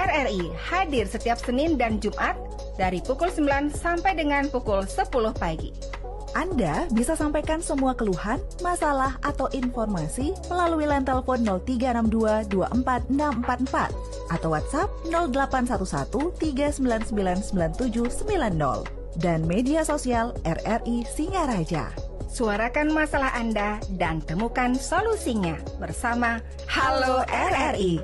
RRI hadir setiap Senin dan Jumat dari pukul 9 sampai dengan pukul 10 pagi. Anda bisa sampaikan semua keluhan, masalah, atau informasi melalui line telepon 0362 24644 atau WhatsApp 0811 399 9790 dan media sosial RRI Singaraja. Suarakan masalah Anda dan temukan solusinya bersama Halo RRI.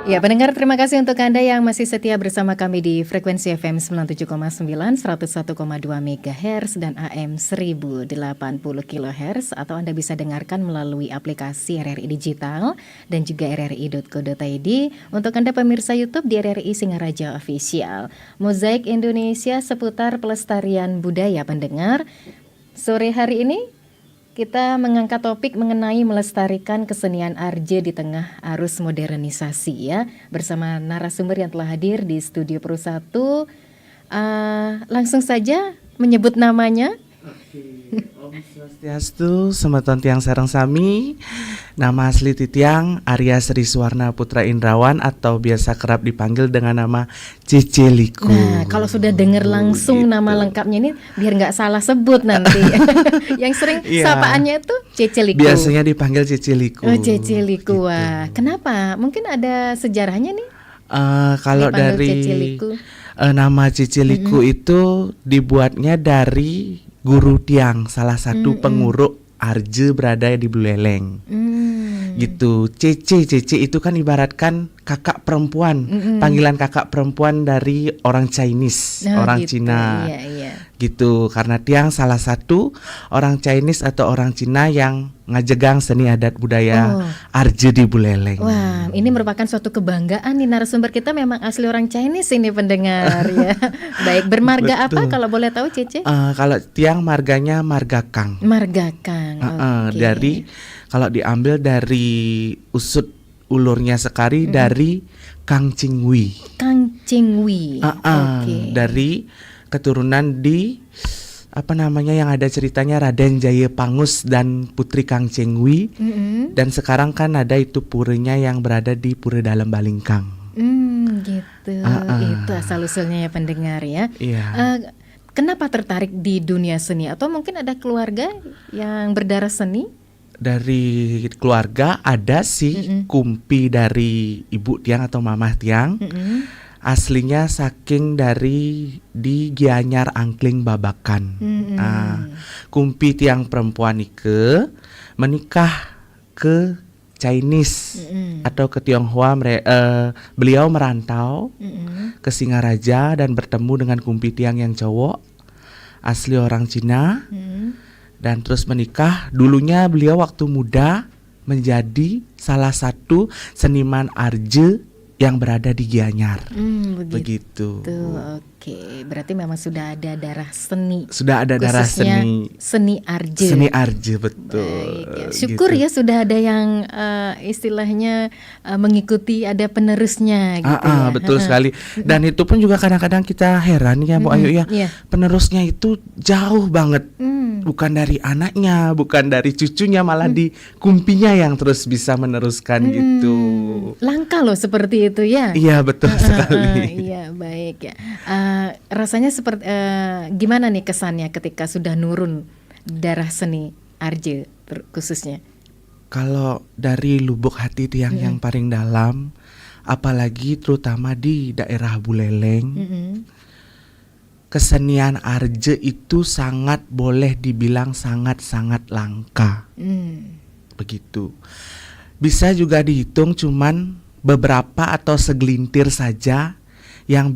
Ya, pendengar, terima kasih untuk Anda yang masih setia bersama kami di frekuensi FM 97,9, 101,2 MHz dan AM 1080 kHz, atau Anda bisa dengarkan melalui aplikasi RRI Digital dan juga rri.co.id. Untuk Anda pemirsa YouTube di RRI Singaraja Official. Mozaik Indonesia seputar pelestarian budaya, pendengar. Sore hari ini kita mengangkat topik mengenai melestarikan kesenian Arje di tengah arus modernisasi, ya, bersama narasumber yang telah hadir di studio Pro 1. Langsung saja menyebut namanya. Om Swastiastu, Semeton Tiang Sareng Sami. Nama asli Titiang Arya Sri Suwarna Putra Indrawan, atau biasa kerap dipanggil dengan nama Cece Liku. Nah, kalau sudah dengar langsung gitu. nama lengkapnya ini, biar nggak salah sebut nanti. Yang sering sapaannya itu Cece Liku. Biasanya dipanggil Cece Liku. Oh, Cece Gitu. Liku. Wah, kenapa? Mungkin ada sejarahnya nih. Kalau Dipanggil dari Cece Liku. nama Cece Liku itu dibuatnya dari Guru Tiang, salah satu penguruk Arje berada di Buleleng. Gitu. Cece itu kan ibaratkan kakak perempuan, panggilan kakak perempuan dari orang Chinese, orang gitu. Cina. Iya. Gitu, karena Tiang salah satu orang Chinese atau orang Cina yang ngajegang seni adat budaya Arje di Buleleng. Wah, ini merupakan suatu kebanggaan nih, narasumber kita memang asli orang Chinese ini, pendengar. Ya. Baik, bermarga apa Betul. kalau boleh tahu, Cece? Kalau Tiang marganya marga Kang. Marga Kang. Oke. Dari kalau diambil dari usut ulurnya sekali dari Kang Cingwi. Kang Cingwi. Oke. Dari keturunan di yang ada ceritanya Raden Jaya Pangus dan Putri Kang Cingwi. Dan sekarang kan ada itu purenya yang berada di Pura Dalam Balingkang. Gitu. Itu asal usulnya, ya, pendengar, ya. Iya. Kenapa tertarik di dunia seni, atau mungkin ada keluarga yang berdarah seni? Dari keluarga ada sih kumpi dari ibu Tiang atau mamah Tiang. Aslinya saking dari di Gianyar Angkling Babakan. Kumpi Tiang perempuan Ike menikah ke Chinese atau ke Tionghoa. Beliau merantau ke Singaraja dan bertemu dengan kumpi Tiang yang cowok asli orang Cina. Dan terus menikah. Dulunya beliau waktu muda menjadi salah satu seniman Arje yang berada di Gianyar. Begitu. Oke, berarti memang sudah ada darah seni. Sudah ada darah khususnya seni. Seni Arje. Seni Arje, betul. Baik, ya. Syukur gitu. ya sudah ada yang istilahnya mengikuti, ada penerusnya gitu ya. Betul sekali. Dan itu pun juga kadang-kadang kita heran ya Bu Ayu ya. Iya. Penerusnya itu jauh banget. Bukan dari anaknya, bukan dari cucunya, malah di kumpinya yang terus bisa meneruskan gitu. Langka loh seperti itu, ya. Iya, betul sekali. Iya, baik ya. Rasanya seperti gimana nih kesannya ketika sudah nurun darah seni Arje khususnya? Kalau dari lubuk hati Tiang yang paling dalam, apalagi terutama di daerah Buleleng, kesenian Arje itu sangat, boleh dibilang sangat-sangat langka. Begitu. Bisa juga dihitung cuman beberapa atau segelintir saja yang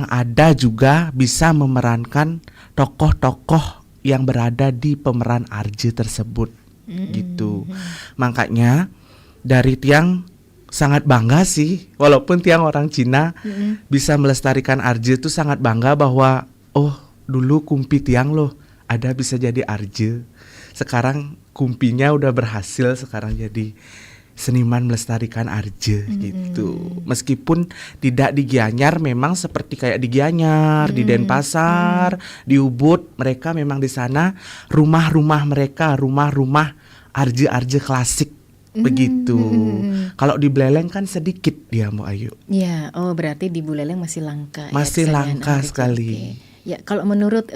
ada juga bisa memerankan tokoh-tokoh yang berada di pemeran Arje tersebut. Gitu. Makanya dari Tiang sangat bangga sih, walaupun tiang orang Cina bisa melestarikan arje itu sangat bangga bahwa oh dulu kumpi tiang loh ada bisa jadi arje. Sekarang kumpinya udah berhasil sekarang jadi seniman melestarikan arje gitu. Meskipun tidak di Gianyar, memang seperti kayak di Gianyar, di Denpasar, di Ubud, mereka memang di sana rumah-rumah mereka, rumah-rumah arje-arje klasik begitu. Kalau di Buleleng kan sedikit dia, Mbak Ayu. Ya, oh berarti di Buleleng masih langka. Masih kesenian langka arje. sekali. Oke. Ya, kalau menurut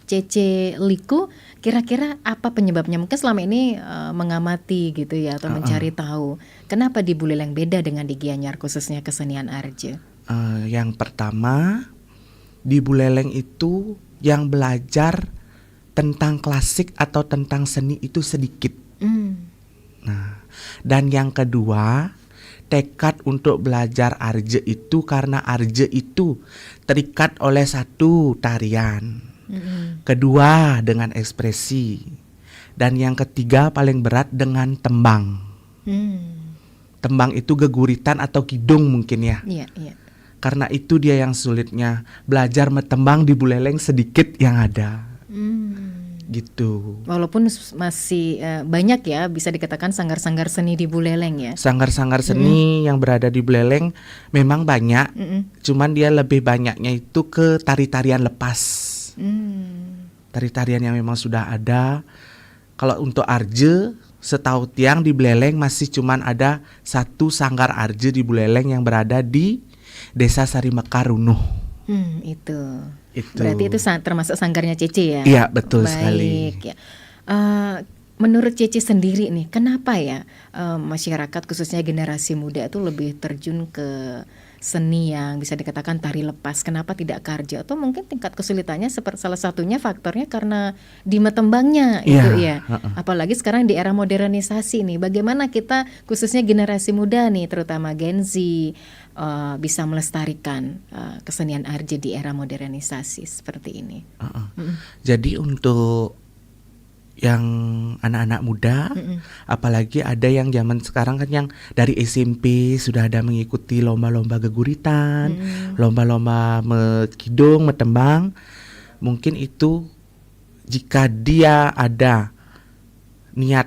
Cece Liku, kira-kira apa penyebabnya? Mungkin selama ini mengamati gitu ya, atau mencari tahu kenapa di Buleleng beda dengan di Gianyar khususnya kesenian arje. Yang pertama, di Buleleng itu yang belajar tentang klasik atau tentang seni itu sedikit. Nah, dan yang kedua, tekad untuk belajar arje itu karena arje itu terikat oleh satu tarian. Kedua dengan ekspresi. Dan yang ketiga paling berat dengan tembang. Tembang itu geguritan atau kidung mungkin ya. Iya, iya. Karena itu dia yang sulitnya. Belajar metembang di Buleleng sedikit yang ada. Gitu. Walaupun masih banyak ya, bisa dikatakan sanggar-sanggar seni di Buleleng ya. Sanggar-sanggar seni yang berada di Buleleng memang banyak. Cuman dia lebih banyaknya itu ke tari-tarian lepas. Tari-tarian yang memang sudah ada. Kalau untuk arje, setahu tiang di Buleleng masih cuman ada satu sanggar arje di Buleleng yang berada di Desa Sarimekar Runuh. Itu. Berarti itu termasuk sanggarnya Cece ya? Iya, betul Baik, sekali. Ya. Menurut Cece sendiri nih, kenapa ya masyarakat khususnya generasi muda itu lebih terjun ke seni yang bisa dikatakan tari lepas? Kenapa tidak karja? Atau mungkin tingkat kesulitannya seperti salah satunya faktornya karena di metembangnya itu ya. Apalagi sekarang di era modernisasi nih, bagaimana kita khususnya generasi muda nih, terutama Gen Z bisa melestarikan kesenian arje di era modernisasi seperti ini. Jadi untuk yang anak-anak muda, apalagi ada yang zaman sekarang kan yang dari SMP sudah ada mengikuti lomba-lomba geguritan, lomba-lomba kidung, metembang. Mungkin itu jika dia ada niat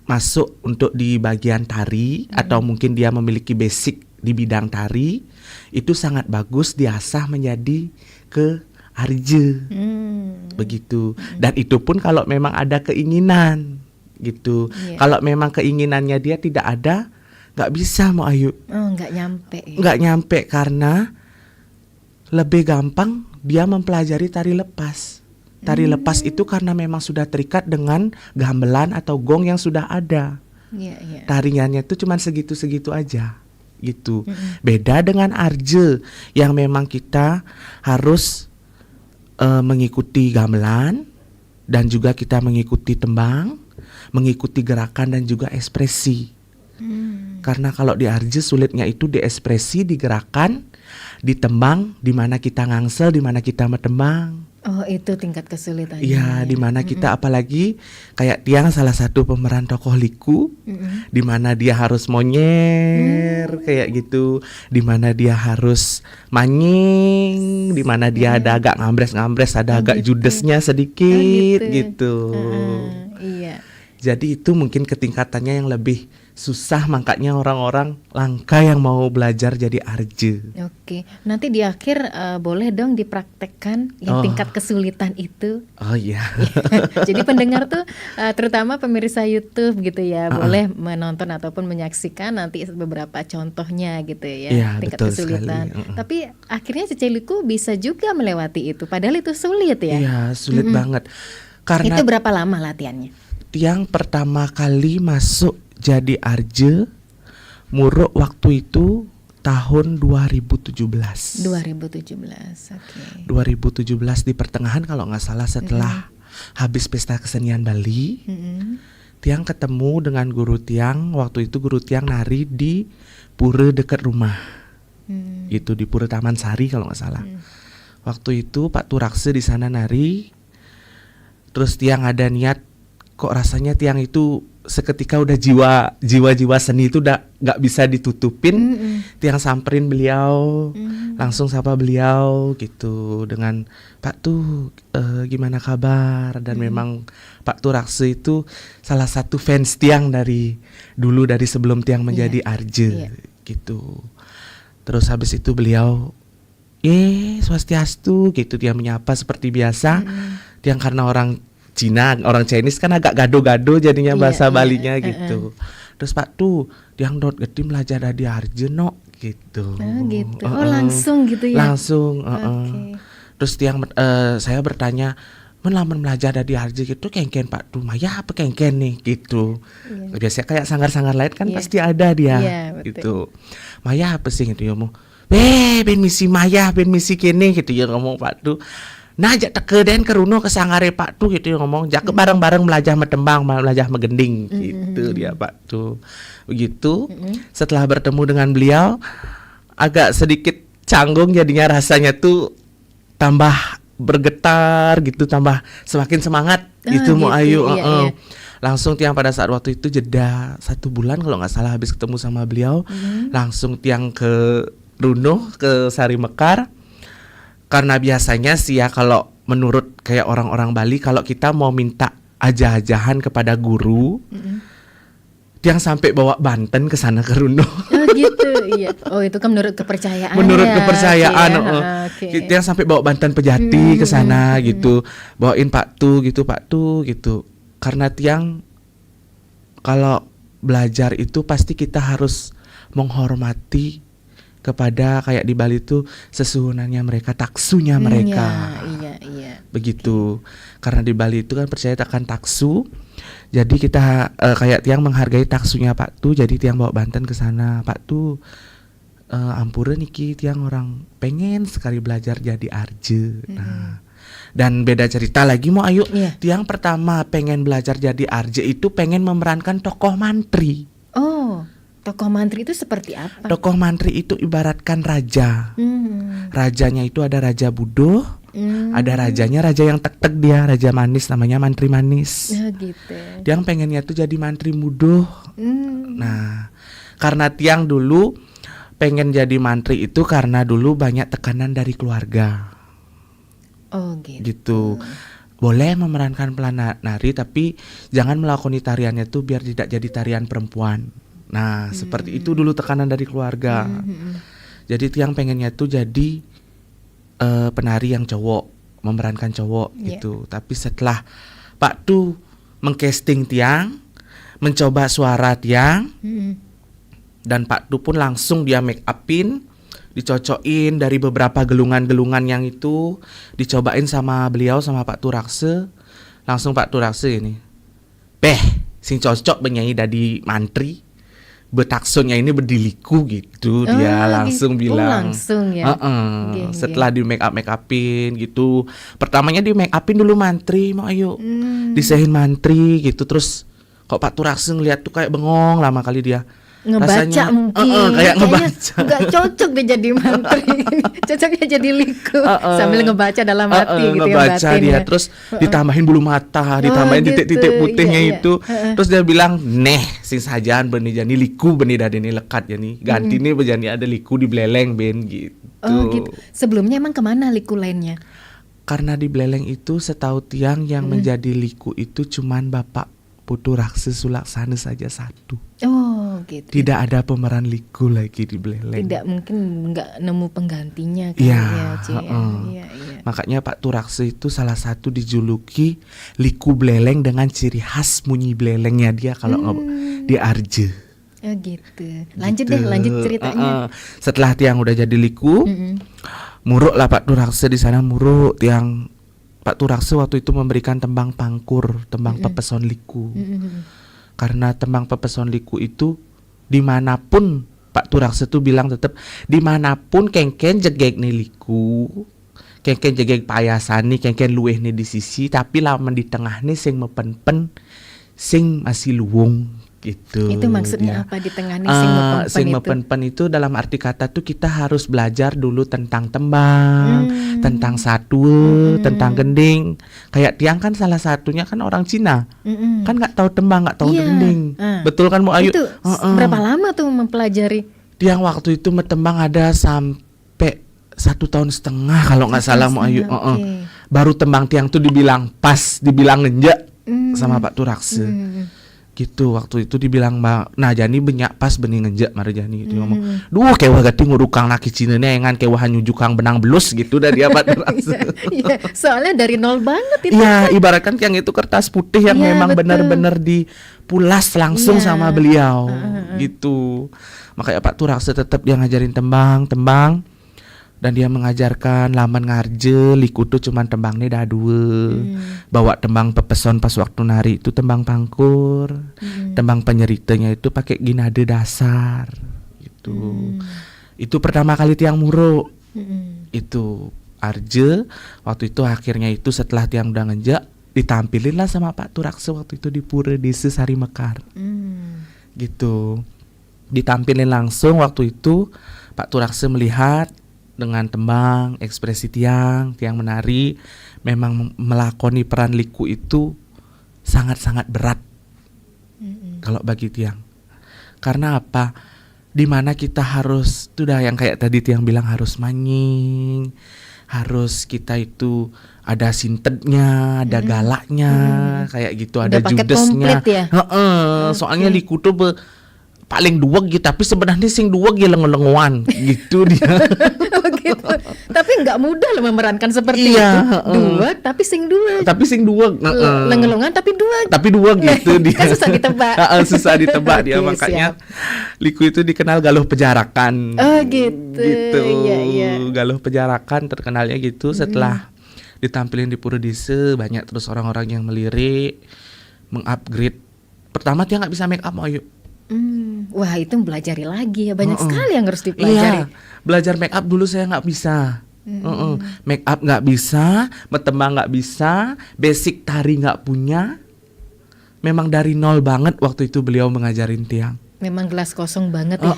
masuk untuk di bagian tari, atau mungkin dia memiliki basic di bidang tari, itu sangat bagus diasah menjadi ke arje. Begitu. Dan itu pun kalau memang ada keinginan gitu. Kalau memang keinginannya dia tidak ada, nggak bisa mau Ayu. Nggak nyampe. Nggak nyampe karena lebih gampang dia mempelajari tari lepas. Tari lepas itu karena memang sudah terikat dengan gamelan atau gong yang sudah ada. Tariannya itu cuma segitu-segitu aja gitu. Beda dengan arje yang memang kita harus mengikuti gamelan dan juga kita mengikuti tembang, mengikuti gerakan dan juga ekspresi. Karena kalau di arje sulitnya itu di ekspresi, di gerakan, di tembang, di mana kita ngangsel, di mana kita metembang. Oh, itu tingkat kesulitannya. Iya, di mana kita apalagi kayak tiang salah satu pemeran tokoh Liku, di mana dia harus monyer kayak gitu, di mana dia harus manying, di mana dia ada agak ngambres-ngambres, ada agak judesnya sedikit gitu. Iya. Jadi itu mungkin ketingkatannya yang lebih susah, makanya orang-orang langka yang mau belajar jadi arje. Oke, nanti di akhir boleh dong dipraktekkan yang tingkat kesulitan itu. Oh iya. Jadi pendengar tuh terutama pemirsa YouTube gitu ya, boleh menonton ataupun menyaksikan nanti beberapa contohnya gitu ya, Iya, tingkat betul kesulitan. sekali. Tapi akhirnya Cece Liku bisa juga melewati itu, padahal itu sulit ya. Iya, sulit banget. Karena Itu berapa lama latihannya? tiang pertama kali masuk jadi arje muruk waktu itu tahun 2017. 2017, oke. 2017 di pertengahan kalau nggak salah, setelah habis pesta kesenian Bali. Tiang ketemu dengan guru tiang, waktu itu guru tiang nari di pura dekat rumah. Itu di Pura Taman Sari kalau nggak salah. Waktu itu Pak Turakse di sana nari. Terus tiang ada niat, kok rasanya tiang itu seketika udah jiwa seni itu udah nggak bisa ditutupin. Tiang samperin beliau, langsung sapa beliau gitu dengan Pak Tu gimana kabar, dan memang Pak Tu Rakse itu salah satu fans Tiang dari dulu, dari sebelum Tiang menjadi Arje gitu. Terus habis itu beliau swastiastu gitu, dia menyapa seperti biasa. Tiang karena orang Cina, orang Chinese kan agak gado-gado jadinya bahasa Balinya gitu. Terus Pak Tu, Tiang dot gede belajar dari Arje no gitu. Gitu. Langsung gitu ya. Langsung. Terus Tiang saya bertanya, melamun belajar dari Arje gitu, kengken Pak Tu, Maya apa kengken nih gitu. Biasanya kayak sanggar-sanggar lain kan pasti ada dia gitu. Maya apa sih gitu ya, ngomong, ben misi Maya, ben misi kene gitu ya ngomong Pak Tu. Nah, jak tekeden ke runo ke sangare Pak Tu gitu ya ngomong, jak bareng-bareng belajar metembang, belajar megending gitu dia Pak Tu. Begitu. Setelah bertemu dengan beliau agak sedikit canggung jadinya, rasanya tuh tambah bergetar gitu, tambah semakin semangat gitu mau ayu. Langsung Tiang pada saat waktu itu jeda 1 bulan kalau nggak salah habis ketemu sama beliau, langsung Tiang ke Runo, ke Sari Mekar. Karena biasanya sih ya, kalau menurut kayak orang-orang Bali, kalau kita mau minta ajah-ajahan kepada guru, Tiang sampai bawa Banten ke sana ke Runo. Gitu, iya. Itu kan menurut kepercayaan. Menurut kepercayaan, Tiang sampai bawa Banten Pejati ke sana gitu, bawain Pak Tu gitu. Karena Tiang kalau belajar itu pasti kita harus menghormati kepada kayak di Bali itu sesuhunannya mereka, taksunya mereka. Iya. Begitu. Karena di Bali itu kan percaya akan taksu. Jadi kita kayak Tiang menghargai taksunya Pak Tu. Jadi Tiang bawa Banten ke sana. Pak Tu, ampura niki Tiang orang pengen sekali belajar jadi Arje. Nah, dan beda cerita lagi mau ayu. Tiang pertama pengen belajar jadi Arje itu pengen memerankan tokoh mantri. Tokoh mantri itu seperti apa? Tokoh mantri itu ibaratkan raja. Rajanya itu ada Raja Budo, ada rajanya raja yang tek-tek dia, raja manis namanya mantri manis. Gitu. Tiang pengennya tuh jadi mantri mudo. Nah, karena Tiang dulu pengen jadi mantri itu karena dulu banyak tekanan dari keluarga. Gitu. Boleh memerankan peran nari tapi jangan melakoni tariannya tuh biar tidak jadi tarian perempuan. Nah, seperti itu dulu tekanan dari keluarga. Jadi Tiang pengennya tuh jadi penari yang cowok, memerankan cowok gitu. Tapi setelah Pak Tu mengcasting Tiang, mencoba suara Tiang, dan Pak Tu pun langsung dia make upin, dicocokin dari beberapa gelungan-gelungan yang itu, dicobain sama beliau, sama Pak Tu Rakse. Langsung Pak Tu Rakse ini, sing cocok penyanyi dari mantri. Betaksunnya ini berdiliku gitu, dia langsung bilang. Langsung ya. Setelah di make upin gitu. Pertamanya di make upin dulu mantri, mau ayo. Disehin mantri gitu, terus kok Pak Tu Rakse ngeliat tuh kayak bengong lama kali dia. Ngebaca rasanya, mungkin kayak ngebaca. Nggak cocok dia jadi mantri. Cocoknya jadi liku sambil ngebaca dalam hati gitu ngebaca ya, dia terus ditambahin bulu mata, ditambahin titik-titik putihnya itu. Terus dia bilang, sing sajaan beni jani liku beni dadeni lekat jani ganti nih bejani ada liku di beleleng ben gitu. Gitu. Sebelumnya emang kemana liku lainnya? Karena di beleleng itu setahu Tiang yang menjadi liku itu cuman Bapak Putu Rakse Sulaksana saja satu. Gitu. Tidak ada pemeran liku lagi di beleleng. Tidak, mungkin nggak nemu penggantinya kan Iya. Makanya Pak Tu Rakse itu salah satu dijuluki liku beleleng dengan ciri khas bunyi belelengnya dia kalau di Arje. Gitu. Lanjut ceritanya. Setelah Tiang udah jadi liku, muruk lah Pak Tu Rakse di sana, muruk Tiang. Pak Tu Rakse waktu itu memberikan tembang pangkur, tembang pepeson liku. Karena tembang pepeson liku itu dimanapun Pak Tu Rakse tuh bilang tetap dimanapun kengken jegek nih liku, kengken jegek payasani, kengken luweh nih di sisi, tapi laman di tengah nih sing mepen-pen, sing masih luwung gitu. Itu maksudnya dia. apa ditengani sing mepen Sing itu? mepen itu dalam arti kata tuh kita harus belajar dulu tentang tembang, tentang satul, tentang gending. Kayak Tiang kan salah satunya kan orang Cina, kan nggak tahu tembang, nggak tahu Iya. gending. Betul kan Bu Ayu? Itu berapa lama tuh mempelajari? Tiang waktu itu metembang ada sampai 1,5 tahun kalau nggak salah Bu Ayu. Oke. Baru tembang Tiang tuh dibilang pas, dibilang ngenjak sama Pak Turakse. Gitu waktu itu dibilang nah jani benyak pas bening ngenjak mari jani gitu ngomong. Duh kewah gati ngurukang laki Cina nih engan kewah nyujukang benang belus gitu dah dia Pak Turakse. Iya, soalnya dari nol banget itu. Iya, ibaratkan yang itu kertas putih yang Iya, memang betul. benar-benar dipulas langsung Iya. sama beliau gitu. Makanya Pak Turakse tetap dia ngajarin tembang dan dia mengajarkan laman ngarje liku tuh cuman tembang nih dah dua. Bawa tembang pepeson pas waktu nari itu tembang pangkur. Tembang penyeritanya itu pakai ginade dasar gitu. Itu pertama kali Tiang Muro. Itu Arje waktu itu akhirnya itu setelah Tiang udah ngenjak ditampilin lah sama Pak Turakse waktu itu di Pura Desa Sari Mekar. Gitu. Ditampilin langsung waktu itu Pak Turakse melihat dengan tembang, ekspresi Tiang menari memang melakoni peran liku itu sangat-sangat berat kalau bagi Tiang. Karena apa? Dimana kita harus itu dah yang kayak tadi Tiang bilang harus manying, harus kita itu ada sintetnya, ada galaknya, kayak gitu, Udah ada paket judesnya. komplit ya? Soalnya liku tuh paling duweg gitu, tapi sebenarnya sing duweg ya lengo-lengoan gitu dia. Oh gitu. Tapi nggak mudah loh memerankan seperti Iya, itu. Dua, tapi sing dua. Tapi sing duweg, Lengelongan tapi dua. tapi duweg gitu dia. Kan susah ditebak. Susah ditebak dia, Oke, makanya liku itu dikenal galuh pejarakan. Oh gitu. Gitu. Iya. Galuh pejarakan terkenalnya gitu. Setelah ditampilin di Pura Desa banyak terus orang-orang yang melirik, mengupgrade. Pertama dia nggak bisa make up, ayo. Wah itu belajari lagi ya, banyak sekali yang harus dipelajari. Iya, belajar make up dulu saya nggak bisa. Make up nggak bisa, metembang nggak bisa, basic tari nggak punya. Memang dari nol banget waktu itu beliau mengajarin Tiang. Memang gelas kosong banget ya,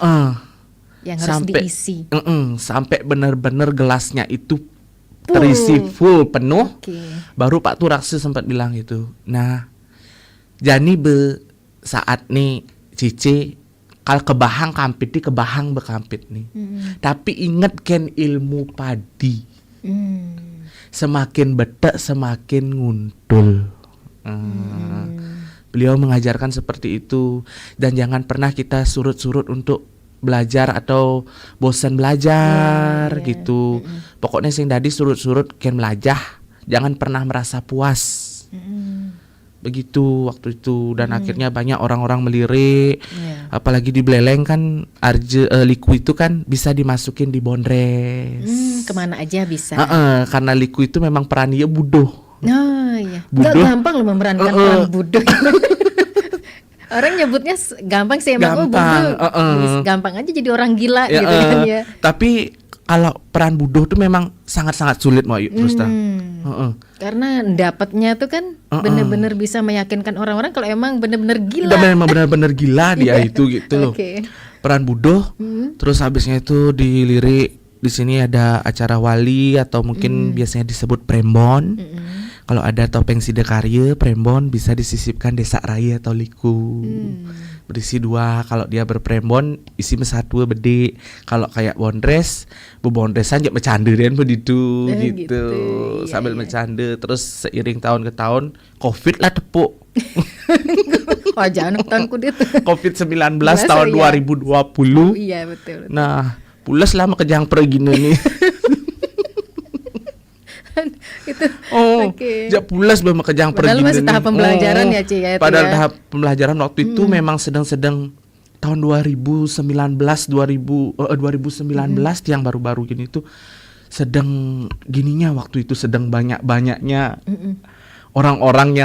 yang harus diisi. Sampai benar-benar gelasnya itu terisi full penuh. Oke. Baru Pak Turakse sempat bilang gitu. Nah, jani saat nih Cici kalau kebahang kampit di kebahang bekampit nih. Tapi ingat ken ilmu padi. Semakin betek semakin nguntul. Beliau mengajarkan seperti itu dan jangan pernah kita surut-surut untuk belajar atau bosan belajar gitu. Pokoknya sing tadi surut-surut ken melajah, jangan pernah merasa puas. Begitu waktu itu dan akhirnya banyak orang-orang melirik. Apalagi di Beleleng kan Arje liku itu kan bisa dimasukin di bondres. Kemana aja bisa. Karena liku itu memang perannya budoh. Oh iya. Budoh. Nggak gampang loh memerankan peran budoh. Orang nyebutnya gampang sih emang. Gampang, Budoh. Gampang aja jadi orang gila gitu kan ya. Tapi kalau peran budoh tuh memang sangat-sangat sulit mau terus dah. Karena dapatnya tuh kan benar-benar bisa meyakinkan orang-orang kalau emang benar-benar gila. Udah memang benar-benar gila dia itu gitu loh. Oke. Peran budoh, terus habisnya itu dilirik di sini ada acara wali atau mungkin biasanya disebut prembon. Kalau ada topeng sidekarya, prembon bisa disisipkan desa raya atau liku. Berisi 2, kalau dia berprembon isi 1 bede. Kalau kayak bondres, bondresan aja bercanda dan begitu gitu. Iya, Sambil iya. bercanda terus seiring tahun ke tahun Covid lah tepuk. Wah jangan tahun kudit. Covid-19 Masa tahun iya? 2020. Iya betul. Nah, pulas lah kejang pergi nih. Itu. Oke. Jak pulas bah kejang pergi. Padahal masih tahap pembelajaran ya, Ci, ya, itu Padahal ya. tahap pembelajaran waktu itu memang sedang-sedang tahun 2019 yang baru-baru gini tuh sedang gininya waktu itu sedang banyak-banyaknya orang-orang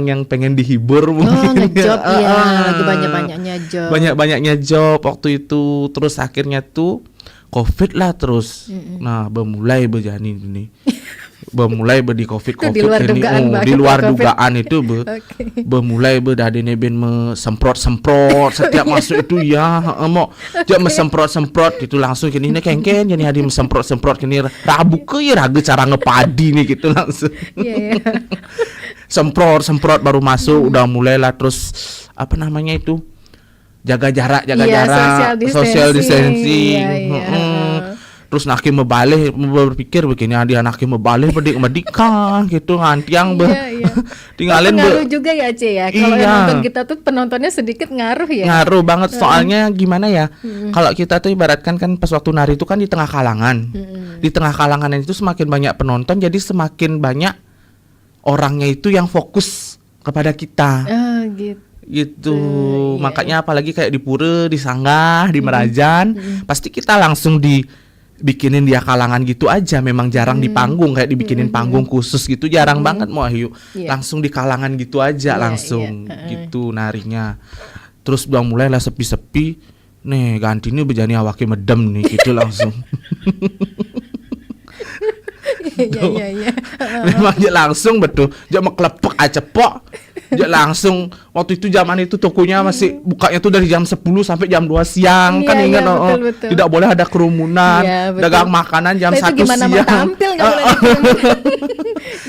yang pengen dihibur mungkin. Ngejob ya, lagi banyak-banyaknya job. Banyak-banyaknya job waktu itu terus akhirnya tuh Covid lah terus. Nah, bermulai berjani ini. Bermulai di covid Itu di luar ini dugaan banget di luar ya, COVID. dugaan itu Oke. bermulai dari neben semprot setiap masuk itu ya mau dia semprot gitu langsung gini ini kengken jadi hadi semprot gini rabu ke ya ragu cara ngepadi nih gitu langsung. Iya, iya. semprot baru masuk udah mulailah terus apa namanya itu jaga jarak Iya, social distancing. Iya, iya. Terus nakim membalik berpikir begini dia nakim membalik medikan gitu ngantiang Iya. tinggalin Ngaruh juga ya Ce ya. Kalau yang Iya. nonton kita tuh penontonnya sedikit ngaruh ya. ngaruh banget soalnya gimana ya kalau kita tuh ibaratkan kan pas waktu nari itu kan di tengah kalangan di tengah kalangan itu semakin banyak penonton jadi semakin banyak orangnya itu yang fokus kepada kita Oh gitu. gitu Iya. makanya apalagi kayak di Pura di Sanggah di Merajan pasti kita langsung dibikinin dia kalangan gitu aja memang jarang di panggung kayak dibikinin panggung khusus gitu jarang banget mau Ayu Iya. langsung di kalangan gitu aja Iya, langsung iya. gitu narinya terus udah mulai lah sepi-sepi nih ganti ini bejani awaknya medem nih gitu langsung Iya. memang dia langsung betul dia meklepek aja pok dia langsung waktu itu zaman itu tokonya masih bukanya tuh dari jam 10 sampai jam 2 siang kan Iya, ingat iya, betul. tidak boleh ada kerumunan Iya, betul. dagang makanan jam Nah, 1 itu gimana mau siang tampil nggak boleh ada kerumunan.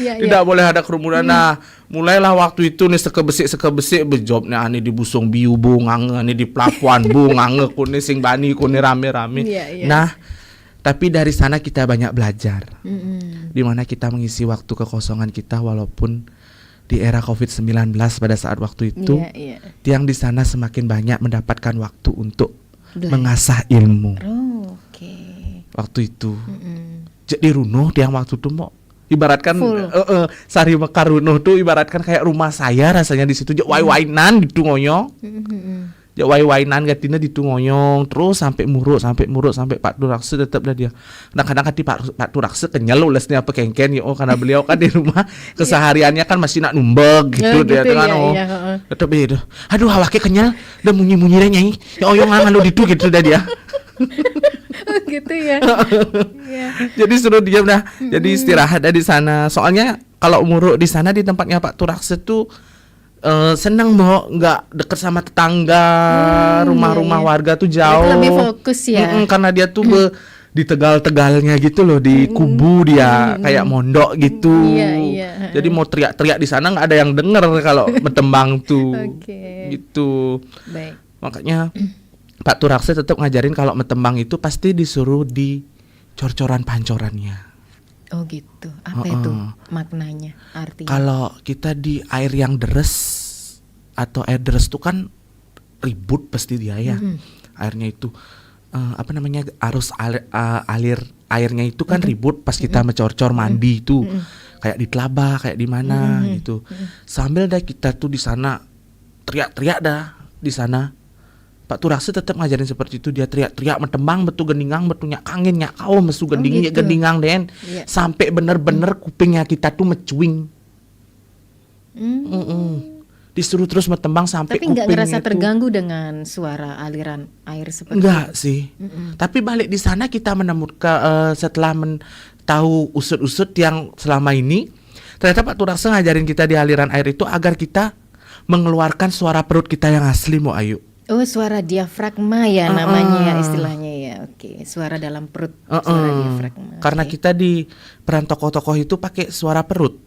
Iya. tidak boleh ada kerumunan nah mulailah waktu itu nih sekebesik bejob nih ani di busung biu bung ange nih di pelabuhan bung ange kuni sing bani kuni rame-rame Iya. nah tapi dari sana kita banyak belajar Mm-mm. di mana kita mengisi waktu kekosongan kita walaupun di era COVID-19 pada saat waktu itu Iya. tiang di sana semakin banyak mendapatkan waktu untuk Belajar. mengasah ilmu Oh, oke. waktu itu Mm-mm. jadi runuh tiang waktu itu mau ibaratkan Full. Sari Mekar runuh tuh ibaratkan kayak rumah saya rasanya di situ wai-wainan gitu ngoyong Mm-mm. wai-wainan gatina ditu ngoyong terus sampai muruk sampai Pak Turakse tetap dah dia. Nah kadang hati Pak Turakse kenyal lesnya apa kengken ya karena beliau kan di rumah kesehariannya kan masih nak numbek gitu dia gitu, kan iya, heeh. tetap itu. Aduh awake kenyal udah munyi-munyi deh nyai. Ya oyong ngalu ditu gitu dah dia. Gitu ya. Iya. Jadi suruh dia udah jadi istirahat di sana. Soalnya kalau muruk di sana di tempatnya Pak Turakse tuh seneng mau nggak deket sama tetangga rumah-rumah iya. warga tuh Itu jauh lebih fokus ya. karena dia tuh di tegal-tegalnya gitu loh di kubu dia kayak mondok gitu Iya. jadi mau teriak-teriak di sana nggak ada yang denger kalau bertembang tuh Oke. gitu Baik. makanya Pak Turakse tetap ngajarin kalau metembang itu pasti disuruh di cor-coran pancorannya. Oh gitu. Apa itu maknanya? Artinya? Kalau kita di air yang deres atau air deres itu kan ribut pasti dia ya. Airnya itu apa namanya arus alir airnya itu kan ribut pas kita mencor-cor mandi itu. Kayak di Telaba, kayak di mana gitu. Sambil dah kita tuh di sana teriak-teriak dah di sana. Pak Turakse tetap ngajarin seperti itu dia teriak-teriak metembang betul gendingang betul nyak kangen nyak kau mesu gendingnya gitu. gendingang den Iya. sampai bener-bener kupingnya kita tuh mecuing. Disuruh terus metembang sampai Tapi nggak kupingnya ngerasa tuh- terganggu dengan suara aliran air seperti Enggak itu? sih. Tapi balik di sana kita menemukan setelah tahu usut-usut yang selama ini ternyata Pak Turakse ngajarin kita di aliran air itu agar kita mengeluarkan suara perut kita yang asli mau Ayu. Oh, suara diafragma ya namanya ya istilahnya ya. Oke, suara dalam perut, suara diafragma. Karena Oke. kita di peran tokoh-tokoh itu pakai suara perut,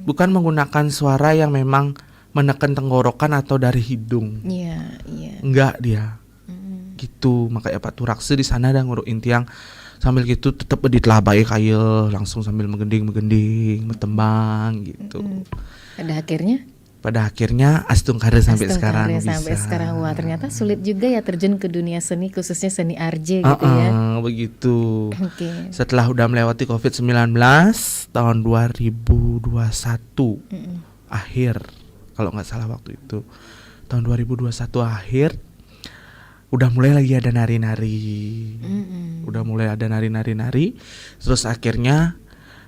bukan menggunakan suara yang memang menekan tenggorokan atau dari hidung. Iya. Enggak dia. Gitu, makanya Pak Turakse di sana ada nguruin tiang sambil gitu tetap ditelabai kayak langsung sambil menggending metembang gitu. Pada akhirnya Astung Kare sampai sekarang bisa. Sampai sekarang wah ternyata sulit juga ya terjun ke dunia seni khususnya seni RJ gitu ya. Begitu. Oke. Setelah udah melewati COVID-19 tahun 2021 akhir kalau nggak salah waktu itu tahun 2021 akhir udah mulai lagi ada nari-nari. Udah mulai ada nari-nari. Terus akhirnya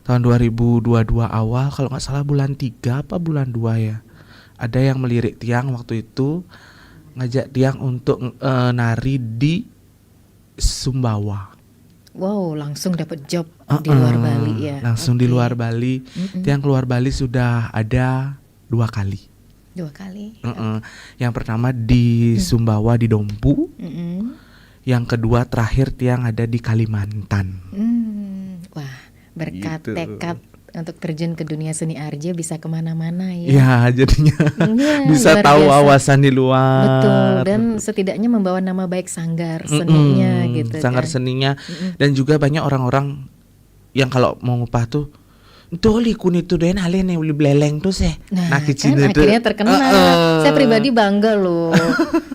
tahun 2022 awal kalau nggak salah bulan 3 apa bulan 2 ya. Ada yang melirik tiang waktu itu ngajak tiang untuk nari di Sumbawa. Wow, langsung dapat job di luar Bali ya. Langsung di luar Bali. Yang keluar Bali sudah ada 2 kali. 2 kali. Yang pertama di Sumbawa di Dompu. Yang kedua terakhir Tiang ada di Kalimantan. Wah, berkat Gitu. tekad untuk terjun ke dunia seni arja bisa kemana-mana ya. Ya, jadinya Iya, bisa luar tahu biasa. wawasan di luar. Betul, dan setidaknya membawa nama baik sanggar seninya gitu Sanggar kan. seninya. Dan juga banyak orang-orang yang kalau mau ngupah tuh tuh likun itu deh halen yang beli beleleng tuh seh. Nah, kan kecil itu. akhirnya terkenal. Saya pribadi bangga loh.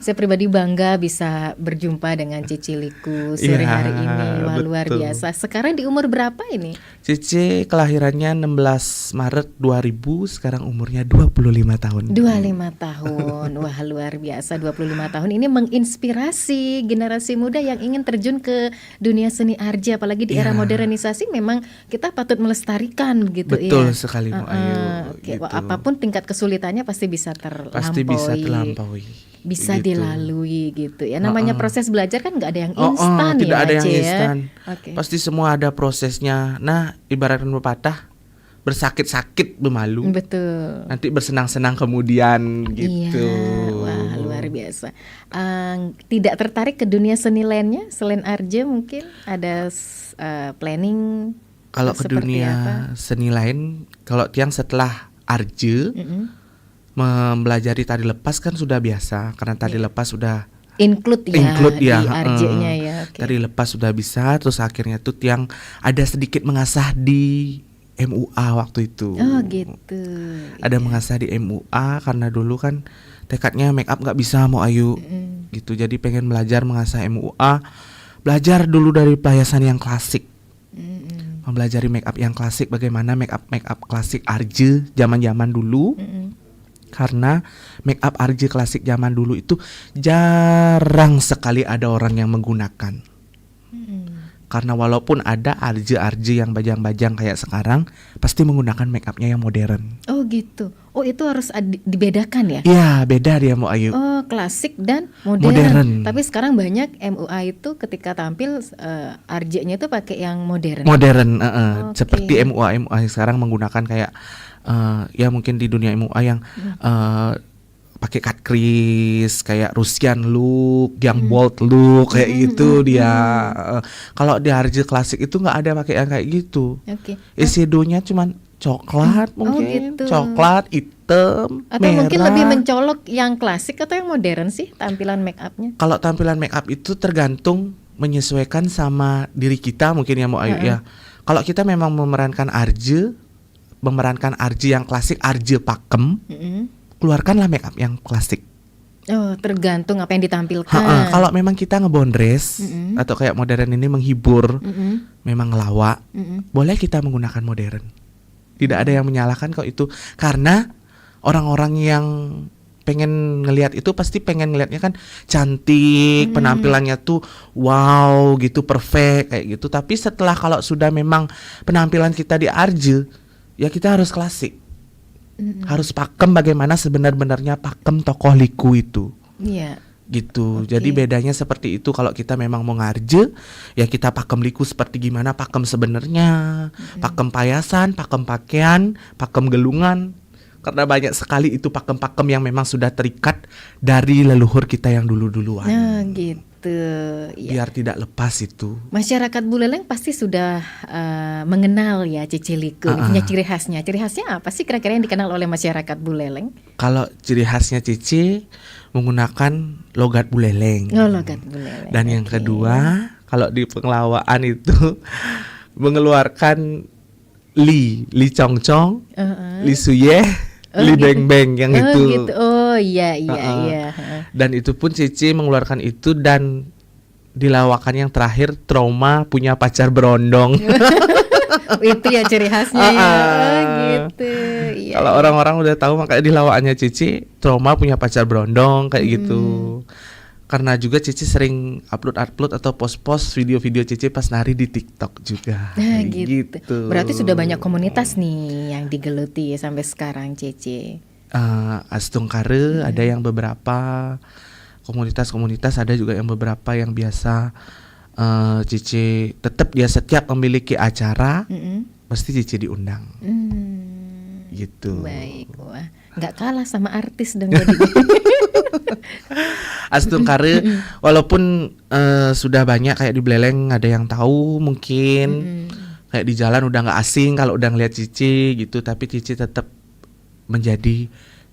Saya pribadi bangga bisa berjumpa dengan Cici Liku sore Iya, hari ini. Wah, luar betul. biasa. Sekarang di umur berapa ini? Cici kelahirannya 16 Maret 2000, sekarang umurnya 25 tahun. 25 tahun. Wah, luar biasa. 25 tahun ini menginspirasi generasi muda yang ingin terjun ke dunia seni arja, apalagi di era Iya. modernisasi. Memang kita patut melestarikan gitu. Betul ya. sekali, Bu Ayu, Oke, gitu. wah, apapun tingkat kesulitannya pasti bisa terlampaui. Pasti bisa terlampaui. Bisa Gitu. dilalui gitu ya. Namanya proses belajar kan nggak ada yang instan ya. tidak ada yang Ace, ya. instan. Oke. Pasti semua ada prosesnya. Nah, ibaratkan pepatah, bersakit-sakit bermalu, Betul. nanti bersenang-senang kemudian gitu. Iya, wah luar biasa. Tidak tertarik ke dunia seni lainnya selain arja mungkin ada planning Kalau ke seperti dunia apa? seni lain, kalau Tiang setelah arje mempelajari tari lepas kan sudah biasa, karena tari lepas sudah Include ya include di ya, arjanya ya. Oke. tari lepas sudah bisa, terus akhirnya tuh Tiang ada sedikit mengasah di MUA waktu itu. Oh gitu. Ada mengasah di MUA karena dulu kan tekadnya make up nggak bisa mau Ayu gitu, jadi pengen belajar mengasah MUA, belajar dulu dari pelayasan yang klasik, mempelajari make up yang klasik, bagaimana make up klasik arje zaman dulu. Karena make up arje klasik zaman dulu itu jarang sekali ada orang yang menggunakan. Karena walaupun ada arje-arje yang bajang-bajang kayak sekarang, pasti menggunakan make upnya yang modern. Oh gitu. Oh itu harus dibedakan ya? Iya, beda dia mau Ayu. Oh klasik dan modern. Modern. Tapi sekarang banyak MUA itu ketika tampil arjanya itu pakai yang modern. Modern, Oke. seperti MUA sekarang menggunakan kayak ya mungkin di dunia MUA yang pakai cut crease kayak Russian look, yang bold look kayak gitu dia. Kalau di arje klasik itu nggak ada pakai yang kayak gitu. Oke. Eyeshadow-nya cuman coklat mungkin, gitu. coklat, hitam, Atau merah. mungkin lebih mencolok yang klasik atau yang modern sih tampilan make upnya? Kalau tampilan make up itu tergantung menyesuaikan sama diri kita mungkin ya mau Ayu ya. Kalau kita memang memerankan arje yang klasik, arje pakem, keluarkanlah make up yang klasik. Oh tergantung apa yang ditampilkan. Kalau memang kita ngebondres atau kayak modern ini menghibur, memang ngelawak, boleh kita menggunakan modern. Tidak ada yang menyalahkan kok itu, karena orang-orang yang pengen ngelihat itu pasti pengen ngelihatnya kan cantik, penampilannya tuh wow gitu, perfect kayak gitu. Tapi setelah kalau sudah memang penampilan kita di arje, ya kita harus klasik. Harus pakem bagaimana sebenar-benarnya pakem tokoh liku itu. Iya. Gitu. Oke. Jadi bedanya seperti itu. Kalau kita memang mau ngarje, ya kita pakem liku seperti gimana pakem sebenarnya, pakem payasan, pakem pakaian, pakem gelungan. Karena banyak sekali itu pakem-pakem yang memang sudah terikat dari leluhur kita yang dulu-duluan. Nah gitu. Ya. Biar tidak lepas itu. Masyarakat Buleleng pasti sudah mengenal ya Cici Liku. Punya ciri khasnya. Ciri khasnya apa sih kira-kira yang dikenal oleh masyarakat Buleleng? Kalau ciri khasnya Cici menggunakan logat Buleleng. Oh, logat Buleleng. Dan yang Oke. kedua, kalau di pengelawaan itu mengeluarkan li congcong, li suyeh, li beng beng yang Oh itu. gitu. Oh iya iya. Dan itu pun Cici mengeluarkan itu, dan di lawakan yang terakhir trauma punya pacar berondong. Itu ya ciri khasnya ya. Oh, gitu. Iya. Kalau orang-orang udah tahu, makanya di lawakannya Cici trauma punya pacar berondong kayak gitu. Karena juga Cici sering upload atau post video-video Cici pas nari di TikTok juga. Nah, Kayak gitu. Berarti sudah banyak komunitas nih yang digeluti sampai sekarang Cici. Astungkare ada yang beberapa komunitas, ada juga yang beberapa yang biasa Cici tetap dia setiap memiliki acara pasti Cici diundang. Gitu. Baik, wah, nggak kalah sama artis dong jadi. Astung kare walaupun sudah banyak kayak di Beleleng ada yang tahu mungkin kayak di jalan udah nggak asing kalau udah ngeliat Cici gitu, tapi Cici tetap menjadi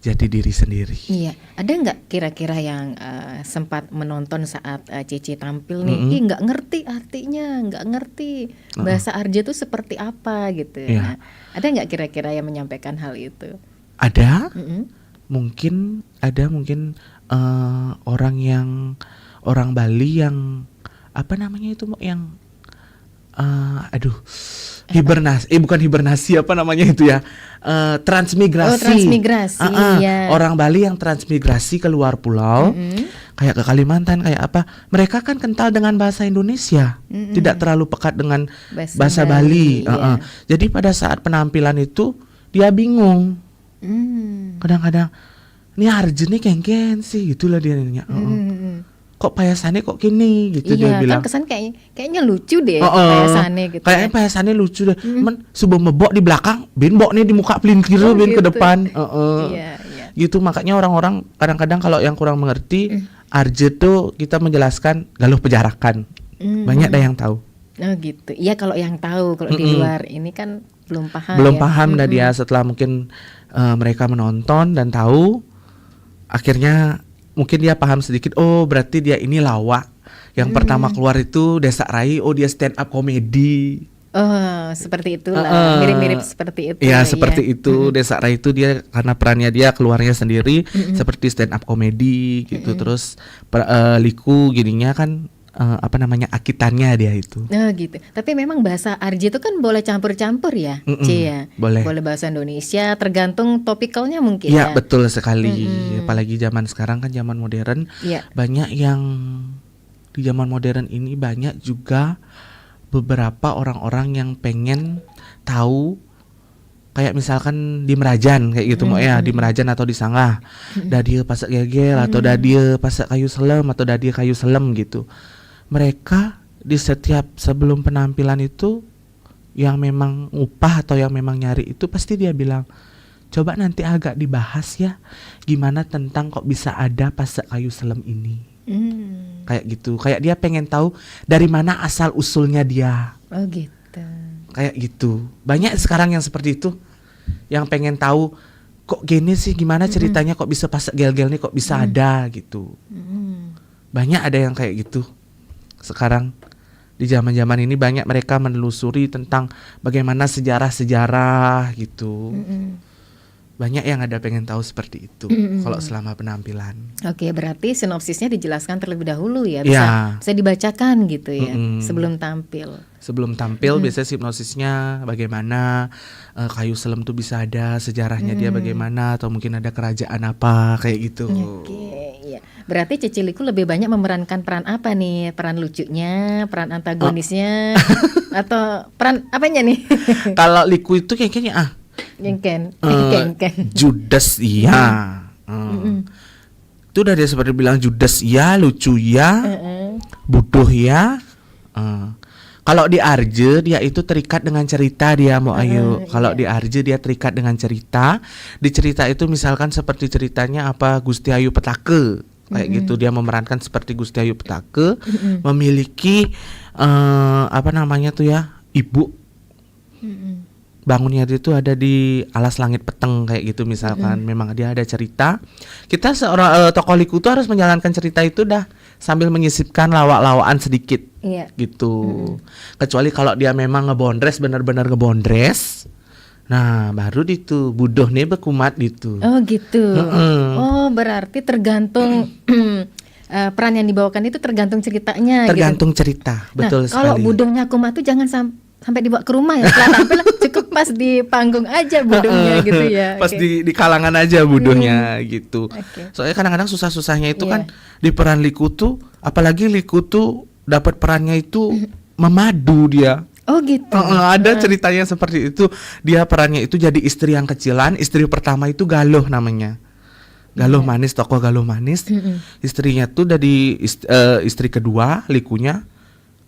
diri sendiri. Iya, ada nggak kira-kira yang sempat menonton saat Cici tampil nih, nggak ngerti artinya, nggak ngerti bahasa Arja itu seperti apa gitu. Iya. Nah, ada nggak kira-kira yang menyampaikan hal itu? Ada, mungkin orang Bali yang apa namanya itu yang bukan hibernasi, apa namanya itu ya, transmigrasi. Oh, transmigrasi. Iya. Orang Bali yang transmigrasi ke luar pulau, kayak ke Kalimantan, kayak apa, mereka kan kental dengan bahasa Indonesia, tidak terlalu pekat dengan bahasa Bali. Iya. Jadi pada saat penampilan itu dia bingung. Kadang-kadang ini Arjen nih kengken sih, gitulah dia nanya. Kok payasannya kok gini gitu, dia bilang. Kan kesan kayaknya lucu deh payasannya gitu. Kayaknya payasannya lucu deh. Subuh mebok di belakang, bin bok nih di muka pelin kiri, bin gitu. ke depan. Iya. Gitu, makanya orang-orang kadang-kadang kalau yang kurang mengerti Arje tuh kita menjelaskan galuh pejarakan. Banyak ada yang tahu. Oh gitu. Iya, kalau yang tahu, kalau di luar ini kan belum paham. Belum paham dah dia, setelah mungkin mereka menonton dan tahu, akhirnya mungkin dia paham sedikit. Oh, berarti dia ini lawak. Yang pertama keluar itu Desa Rai. Oh, dia stand up komedi. Oh, seperti itulah. Mirip-mirip seperti itu. Ya, seperti itu. Desa Rai itu dia karena perannya dia keluarnya sendiri seperti stand up komedi gitu. Terus Liku gininya kan akitannya dia itu. Oh gitu. Tapi memang bahasa Arja itu kan boleh campur-campur ya, ya. Boleh bahasa Indonesia, tergantung topikalnya mungkin ya. Ya, Betul sekali. Apalagi zaman sekarang kan zaman modern. Banyak yang di zaman modern ini banyak juga beberapa orang-orang yang pengen tahu, kayak misalkan di Merajan kayak gitu, di Merajan atau di Sanggah, dah dia pasak gegel atau dah dia pasak kayu selem atau dah dia kayu selem gitu. Mereka di setiap sebelum penampilan itu yang memang upah atau yang memang nyari itu pasti dia bilang, coba nanti agak dibahas ya, gimana tentang kok bisa ada pasak kayu selem ini. Kayak gitu, kayak dia pengen tahu dari mana asal usulnya dia. Oh gitu. Kayak gitu. Banyak sekarang yang seperti itu, yang pengen tahu kok gini sih, gimana ceritanya kok bisa pasak gel-gel nih, kok bisa ada gitu. Banyak ada yang kayak gitu. Sekarang di zaman-zaman ini banyak mereka menelusuri tentang bagaimana sejarah-sejarah gitu. Banyak yang ada pengen tahu seperti itu kalau selama penampilan. Oke, berarti sinopsisnya dijelaskan terlebih dahulu ya, bisa dibacakan gitu ya sebelum tampil. Sebelum tampil biasanya hipnosisnya bagaimana, kayu selem tuh bisa ada sejarahnya dia bagaimana, atau mungkin ada kerajaan apa kayak gitu. Oke, ya. Berarti Cici Liku lebih banyak memerankan peran apa nih? Peran lucunya, peran antagonisnya, atau peran apanya nih? Kalau Liku itu kayaknya Kengken. Judes iya. Itu udah dia seperti bilang Judes iya, lucu ya, bodoh ya. Kalau di Arje dia itu terikat dengan cerita dia mau ayo. Kalau di Arje dia terikat dengan cerita. Di cerita itu misalkan seperti ceritanya apa Gusti Ayu Petake kayak gitu, dia memerankan seperti Gusti Ayu Petake, memiliki ibu. Bangunnya itu ada di alas langit peteng kayak gitu misalkan. Memang dia ada cerita. Kita seorang tokoh Liku tuh harus menjalankan cerita itu dah sambil menyisipkan lawak-lawakan sedikit gitu. Kecuali kalau dia memang ngebondres, benar-benar ngebondres, nah baru itu budoh nih bekumat gitu. Oh gitu. Oh berarti tergantung peran yang dibawakan itu tergantung ceritanya. Tergantung cerita, betul sekali. Kalau budohnya kumat tuh jangan sampai dibawa ke rumah ya, setelah tampil cukup pas di panggung aja budohnya gitu ya. Pas di kalangan aja budohnya gitu. Soalnya kadang-kadang susah-susahnya itu kan di peran Liku tuh, apalagi Liku tuh dapat perannya itu memadu dia. Oh gitu. Ada ceritanya seperti itu. Dia perannya itu jadi istri yang kecilan, istri pertama itu Galuh namanya. Galuh manis, tokoh Galuh manis. Istrinya tuh dari istri kedua Likunya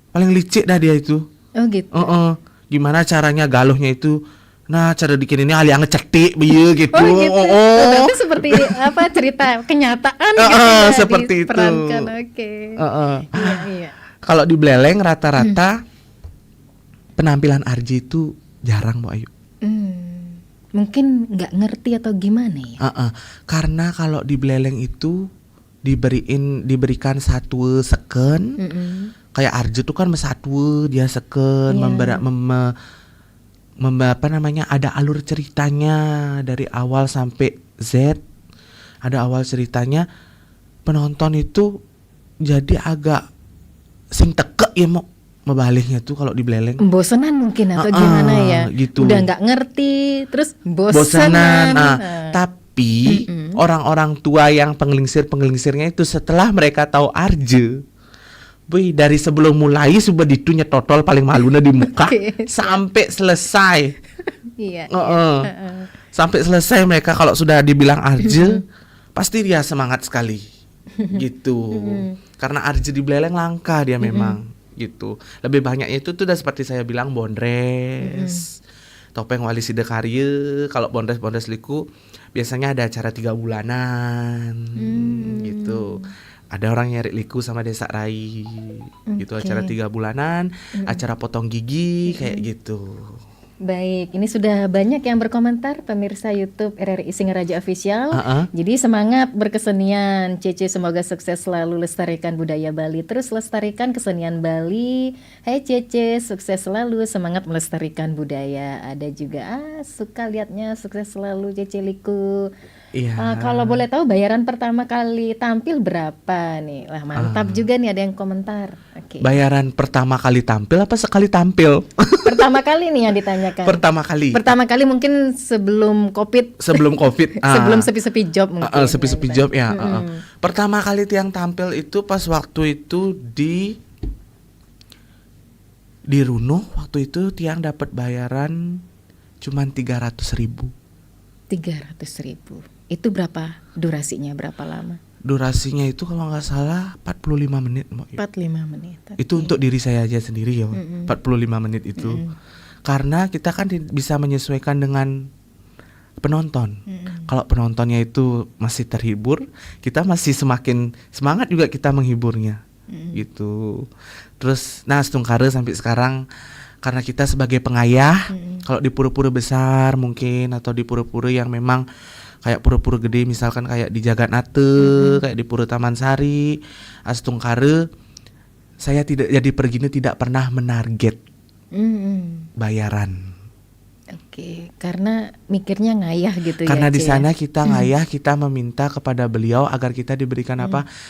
paling licik dah dia itu. Oh gitu. Gimana caranya galuhnya itu? Nah, cara bikin ini ali ngecetik bieu gitu. Oh gitu. Berarti seperti apa cerita kenyataan gitu ya, seperti itu. diperankan. Oke. Iya. Kalau di Bleleng rata-rata penampilan Arji itu jarang, Bu Ayu. Mungkin nggak ngerti atau gimana ya? Karena kalau di Bleleng itu diberikan satu seken. Kayak Arji tuh kan mesatwe, dia seken, ada alur ceritanya dari awal sampai Z. Ada awal ceritanya, penonton itu jadi agak sing teke ya mau baliknya tuh kalau di Bleleng. Bosenan mungkin atau gimana ya? Gitu. Udah nggak ngerti, terus bosenan. Tapi orang-orang tua yang penglingsirnya itu setelah mereka tahu Arje, dari sebelum mulai sudah ditunya totol paling malunya di muka sampai selesai. Sampai selesai mereka kalau sudah dibilang Arje, pasti dia semangat sekali. Gitu. Karena Arje di Bleleng langka dia memang gitu. Lebih banyaknya itu tuh udah seperti saya bilang Bondres. Topeng Wali Sidekarye. Kalau Bondres Liku biasanya ada acara 3 bulanan gitu. Ada orang nyari liku sama Desa Rai gitu, acara 3 bulanan, acara potong gigi kayak gitu. Baik, ini sudah banyak yang berkomentar pemirsa YouTube RRI Singaraja Official. Jadi semangat berkesenian, Cece semoga sukses selalu lestarikan budaya Bali, terus lestarikan kesenian Bali. Hai Cece, sukses selalu, semangat melestarikan budaya. Ada juga suka liatnya, sukses selalu Cece Liku. Iya. Kalau boleh tahu bayaran pertama kali tampil berapa nih? Lah mantap juga nih, ada yang komentar. Bayaran pertama kali tampil apa sekali tampil? Pertama kali nih yang ditanyakan. Pertama kali mungkin sebelum Covid. Sebelum sepi-sepi job mungkin. Sepi-sepi job ya. Pertama kali Tiang tampil itu pas waktu itu di Runuh. Waktu itu Tiang dapat bayaran cuman 300.000. 300.000. Itu berapa durasinya, berapa lama? Durasinya itu kalau nggak salah 45 menit. 45 menit. Itu untuk diri saya aja sendiri ya. 45 menit itu. Karena kita kan bisa menyesuaikan dengan penonton. Kalau penontonnya itu masih terhibur, kita masih semakin semangat juga kita menghiburnya. Gitu. Terus Stungkare sampai sekarang karena kita sebagai pengayah, kalau di pura-pura besar mungkin atau di pura-pura yang memang kayak pura-pura gede, misalkan kayak di Jagatnate, kayak di Pura Taman Sari, Astungkare, saya tidak pernah menarget bayaran. Oke, karena mikirnya ngayah gitu. Karena di sana kita ngayah, kita meminta kepada beliau agar kita diberikan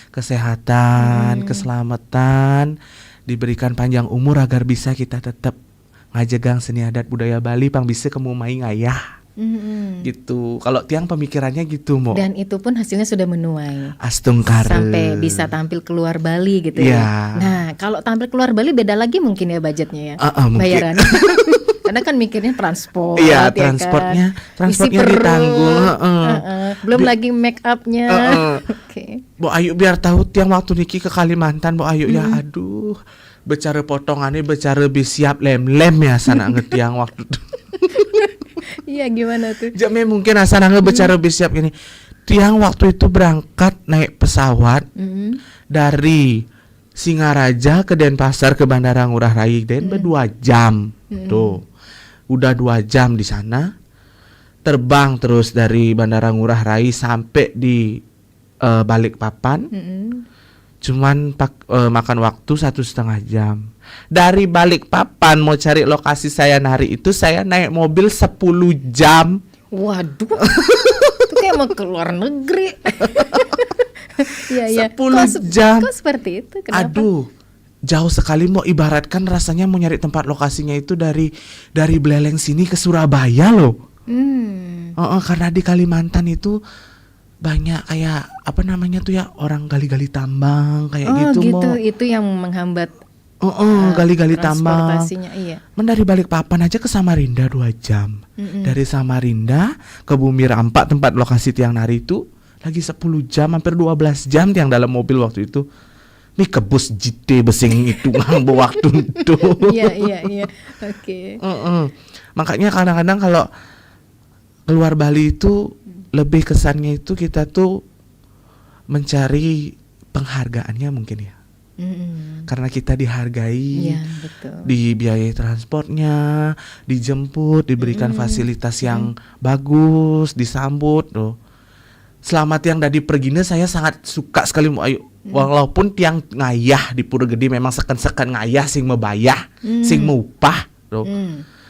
kesehatan, keselamatan, diberikan panjang umur agar bisa kita tetap ngajegang seni adat budaya Bali pang bisa kemu main ngayah. Gitu. Kalau Tiang pemikirannya gitu, Mo. Dan itu pun hasilnya sudah menuai. Astungkare. Sampai bisa tampil keluar Bali gitu ya. Nah, kalau tampil keluar Bali beda lagi mungkin ya budgetnya ya. Bayarannya. Karena kan mikirnya transport. Iya, transportnya ditanggung. Belum lagi make upnya. Bu Ayu biar tahu Tiang waktu niki ke Kalimantan, Bu Ayu ya aduh. Becara potongannya becara bisiap lem-lem ya sana ngetiang waktu itu. Iya gimana tuh? Jamnya mungkin asana becara bisiap ini. Tiang waktu itu berangkat naik pesawat dari Singaraja ke Denpasar ke Bandara Ngurah Rai dan 2 jam. Tuh. Udah 2 jam di sana. Terbang terus dari Bandara Ngurah Rai sampai di Balikpapan. Cuman makan waktu 1,5 jam. Dari Balikpapan mau cari lokasi saya nari itu saya naik mobil 10 jam. Waduh. Itu kayak mau ke luar negeri. Iya. 10 jam. Kok seperti itu? Kenapa? Aduh. Jauh sekali, mau ibaratkan rasanya mau nyari tempat lokasinya itu dari Bleleng sini ke Surabaya loh. Karena di Kalimantan itu banyak kayak apa namanya tuh ya, orang gali-gali tambang kayak gitu. Itu yang menghambat gali-gali tambang. Iya. Dari Balikpapan aja ke Samarinda 2 jam. Dari Samarinda ke Bumi Rampak tempat lokasi Tiang nari itu lagi 10 jam, hampir 12 jam Tiang dalam mobil waktu itu. Mi kebus jite besing itu ngambil waktu itu. Iya. Oke. Makanya kadang-kadang kalau keluar Bali itu lebih kesannya itu kita tuh mencari penghargaannya mungkin ya. Karena kita dihargai, Iya, betul. dibiayai transportnya, dijemput, diberikan fasilitas yang bagus, disambut tuh. Selamat yang dari perginya saya sangat suka sekali ayo. Walaupun tiang ngayah di Pura Gede memang seken-seken ngayah sing mebayah, sing meupah tuh.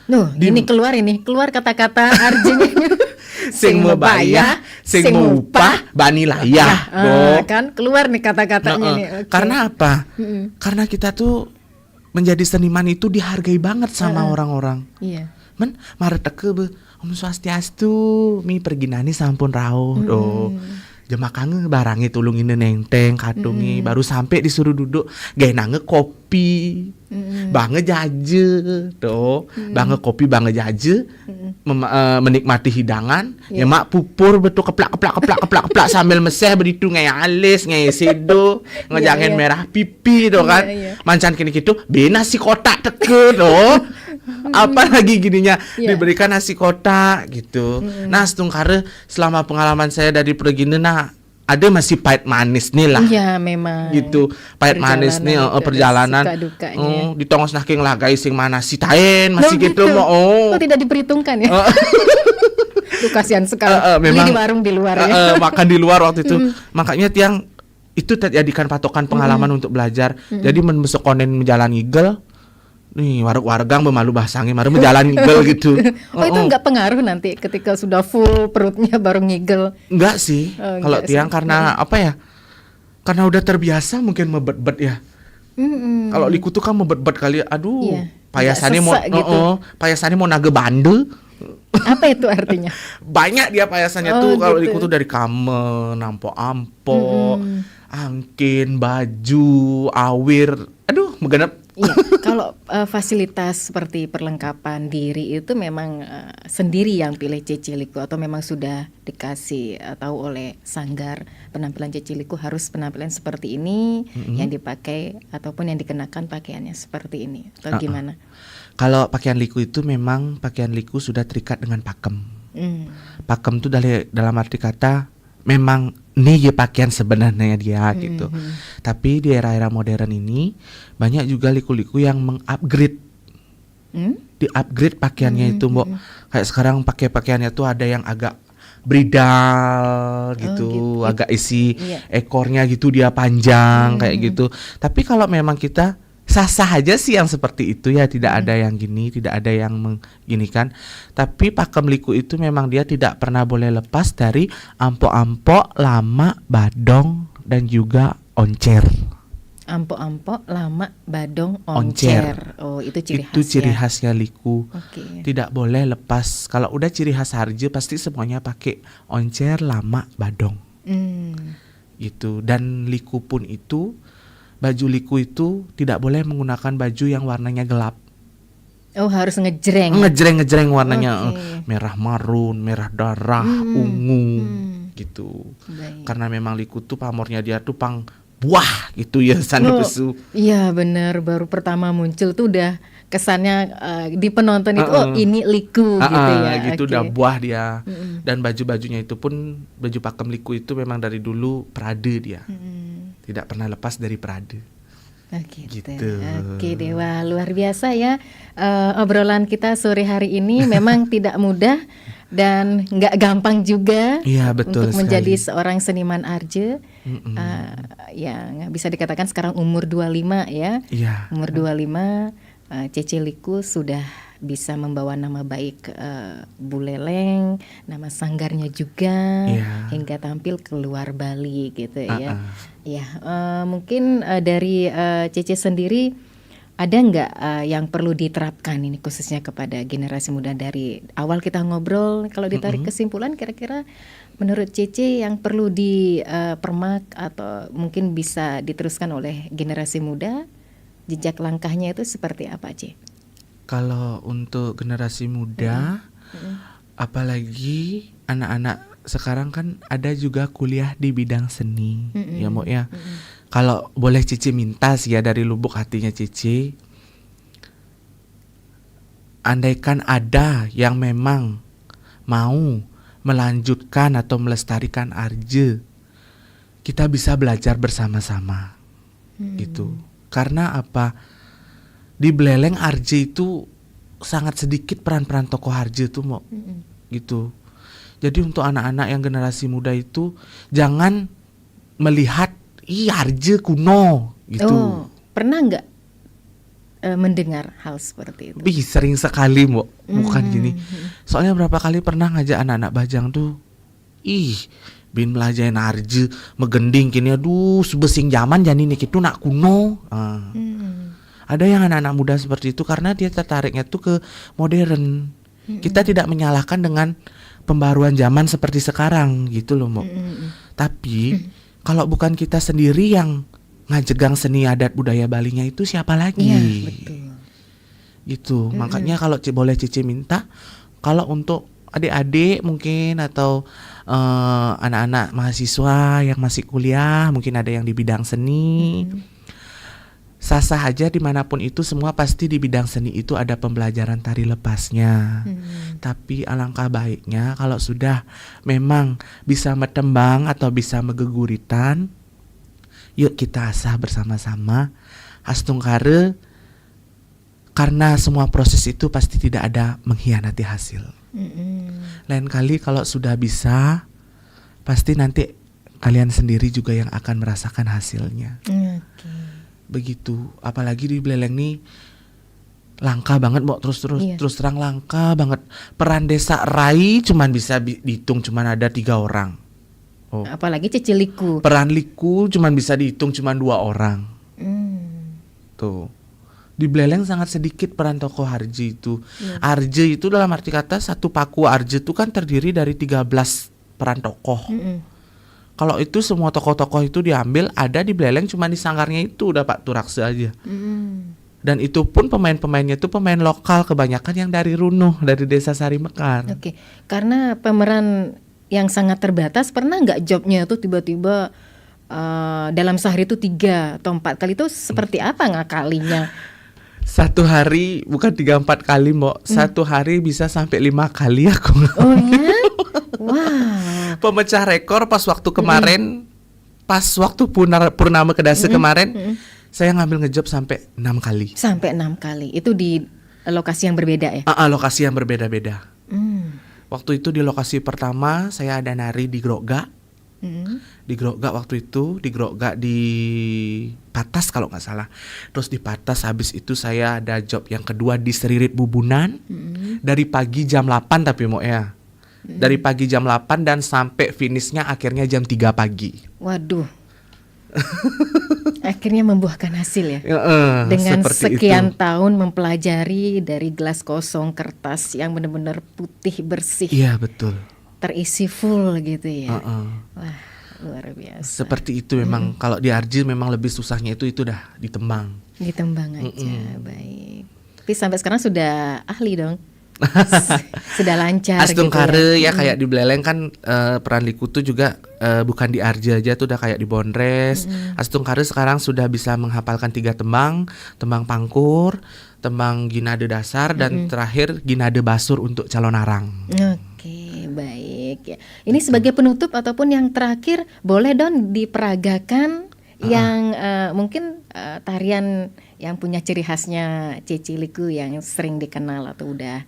Ini keluar kata-kata arjenya. Sing mebayah, sing meupah, bani layah. Kan keluar nih kata-katanya nih. Oke. Karena apa? Karena kita tuh menjadi seniman itu dihargai banget sama orang-orang. Iya. Men mareteke be Om Swastiastu mi perginani sampun rawuh Jema kangen barangi tulungin nenteng kadungi baru sampai disuruh duduk gaya nange kopi bange jaje tuh bange kopi bange jaje menikmati hidangan ya mak pupur betul keplak sambil meseh beritu ngaya alis ngaya sedo ngejangin merah pipi tuh kan mancan kini gitu be nasi kotak teke tuh apa lagi gininya diberikan nasi kotak gitu. Nah setungkare selama pengalaman saya dari pergi nah ada masih pahit manis nih lah. Iya memang. Gitu pahit manis nih perjalanan. Di tongos naking lagai sing mana si taen masih gitu mau. Tidak diperhitungkan ya. Duh kasihan sekali. Memang di warung di luar ya. Makan di luar waktu itu. Makanya tiang itu jadikan patokan pengalaman untuk belajar. Jadi membesok konen menjalan ngigel. Nih wargang bemalu basangi baru menjalani ngigel gitu. Itu enggak pengaruh nanti ketika sudah full perutnya baru ngigel? Enggak sih. Kalau tiang karena apa ya? Karena udah terbiasa mungkin mebet-bet ya. Kalau liku tuh kan mebet-bet kali. Aduh, payasannya mau gitu. Payasannya mau nage bandel. Apa itu artinya? Banyak dia payasannya tuh kalau gitu. Liku tuh dari kamen, ampo-ampo, angkin, baju, awir. Aduh, megenep. Iya, kalau fasilitas seperti perlengkapan diri itu memang sendiri yang pilih Cece Liku atau memang sudah dikasih tahu oleh sanggar penampilan Cece Liku harus penampilan seperti ini yang dipakai ataupun yang dikenakan pakaiannya seperti ini atau gimana? Kalau pakaian Liku itu memang pakaian Liku sudah terikat dengan pakem. Pakem itu dalam arti kata memang ini ya pakaian sebenarnya dia gitu. Tapi di era-era modern ini banyak juga liku-liku yang mengupgrade. Di-upgrade pakaiannya itu, Mbok. Kayak sekarang pakai pakaiannya tuh ada yang agak bridal gitu, agak isi ekornya gitu dia panjang kayak gitu. Tapi kalau memang kita sah-sah aja sih yang seperti itu ya, tidak ada yang gini, tidak ada yang mengginikan. Tapi pakem liku itu memang dia tidak pernah boleh lepas dari ampo-ampo, lama, badong dan juga oncer. Ampo-ampo, lama, badong, oncer. Oh, itu ciri khas. Itu ciri khasnya liku. Okay. Tidak boleh lepas. Kalau udah ciri khas Harje pasti semuanya pakai oncer, lama, badong. Gitu. Dan liku pun itu baju liku itu tidak boleh menggunakan baju yang warnanya gelap. Oh, harus ngejreng. Ngejreng warnanya merah marun, merah darah, ungu gitu. Baik. Karena memang liku tuh pamornya dia tuh pang buah gitu ya sanepesu. Iya benar, baru pertama muncul tuh udah kesannya di penonton itu ini liku gitu ya. Gitu udah buah dia. Dan baju-bajunya itu pun baju pakem liku itu memang dari dulu Prade dia. Tidak pernah lepas dari Prade. Gitu. Oke Dewa, luar biasa ya obrolan kita sore hari ini. Memang tidak mudah dan nggak gampang juga untuk menjadi seorang seniman Arje. Yang bisa dikatakan sekarang umur 25 ya. Umur 25 Cece Liku sudah bisa membawa nama baik Buleleng, nama sanggarnya juga hingga tampil keluar Bali gitu ya. Mungkin dari Cece sendiri ada nggak yang perlu diterapkan ini khususnya kepada generasi muda? Dari awal kita ngobrol, kalau ditarik kesimpulan kira-kira menurut Cece yang perlu dipermak atau mungkin bisa diteruskan oleh generasi muda, jejak langkahnya itu seperti apa, Ce? Kalau untuk generasi muda, apalagi anak-anak sekarang kan ada juga kuliah di bidang seni, ya Mbok ya. Kalau boleh Cici minta sih ya dari lubuk hatinya Cici, andaikan ada yang memang mau melanjutkan atau melestarikan Arje, kita bisa belajar bersama-sama gitu. Karena apa? Di Beleleng Arje itu sangat sedikit peran-peran tokoh Arje tuh mau gitu. Jadi untuk anak-anak yang generasi muda itu jangan melihat Arje kuno gitu. Oh, pernah nggak mendengar hal seperti itu? Sering sekali Mbok. Bukan gini. Soalnya berapa kali pernah ngajak anak-anak Bajang tuh, bin belajarin Arje megending kini, aduh sebesing zaman jani nih itu nak kuno. Ada yang anak-anak muda seperti itu karena dia tertariknya tuh ke modern. Kita tidak menyalahkan dengan pembaruan zaman seperti sekarang gitu loh Mbok. Tapi kalau bukan kita sendiri yang ngajegang seni adat budaya Balinya itu siapa lagi? Iya, betul. Gitu. Makanya kalau boleh Cici minta, kalau untuk adik-adik mungkin atau anak-anak mahasiswa yang masih kuliah, mungkin ada yang di bidang seni, sah-sah aja dimanapun itu, semua pasti di bidang seni itu ada pembelajaran tari lepasnya. Tapi alangkah baiknya kalau sudah memang bisa metembang atau bisa megeguritan, yuk kita asah bersama-sama Hastungkare, karena semua proses itu pasti tidak ada mengkhianati hasil. Lain kali kalau sudah bisa, pasti nanti kalian sendiri juga yang akan merasakan hasilnya. Begitu. Apalagi di Beleleng nih langka banget Mbok, terus terang langka banget. Peran desa Rai cuman bisa dihitung cuman ada 3 orang. Apalagi Ciciliku. Peran Liku cuman bisa dihitung cuman 2 orang. Tuh. Di Beleleng sangat sedikit peran tokoh Arje itu. Arje itu dalam arti kata satu paku Arje itu kan terdiri dari 13 peran tokoh. Kalau itu semua tokoh-tokoh itu diambil, ada di Beleleng cuma di sanggarnya itu udah Pak Turakse aja. Dan itu pun pemain-pemainnya itu pemain lokal kebanyakan yang dari Runuh, dari Desa Sari Mekar. Oke. Karena pemeran yang sangat terbatas, pernah nggak jobnya tuh tiba-tiba dalam sehari itu 3 atau 4 kali, itu seperti apa ngakalinya? Satu hari bukan 3-4 kali Mbok, satu hari bisa sampai 5 kali aku. Oh ya? Wah. Pemecah rekor pas waktu kemarin, pas waktu Purnama Kedase kemarin, saya ngambil ngejob sampai 6 kali. Sampai 6 kali. Itu di lokasi yang berbeda ya? Lokasi yang berbeda-beda. Waktu itu di lokasi pertama saya ada nari di Grogak. Di Grogak waktu itu, di Grogak di Patas kalau nggak salah. Terus di Patas habis itu saya ada job yang kedua di Seririt Bubunan. Dari pagi jam 8 tapi mau ya. Dari pagi jam 8 dan sampai finishnya akhirnya jam 3 pagi. Waduh. Akhirnya membuahkan hasil ya. Dengan itu. sekian tahun mempelajari dari gelas kosong kertas yang benar-benar putih bersih. Iya betul. Terisi full gitu ya. Wah, luar biasa. Seperti itu memang. Kalau di Arje memang lebih susahnya itu udah ditembang. Ditembang aja, baik. Tapi sampai sekarang sudah ahli dong. Sudah lancar. Hastungkare gitu ya. Kayak di Beleleng kan peran Liku tuh juga bukan di Arje aja tuh udah kayak di Bondres. Hastungkare sekarang sudah bisa menghafalkan 3 tembang, tembang Pangkur, tembang Ginade Dasar, dan terakhir Ginade Basur untuk Calon Arang. Oke, baik ya. Ini sebagai penutup ataupun yang terakhir, boleh Don diperagakan yang mungkin tarian yang punya ciri khasnya Ciciliku yang sering dikenal atau udah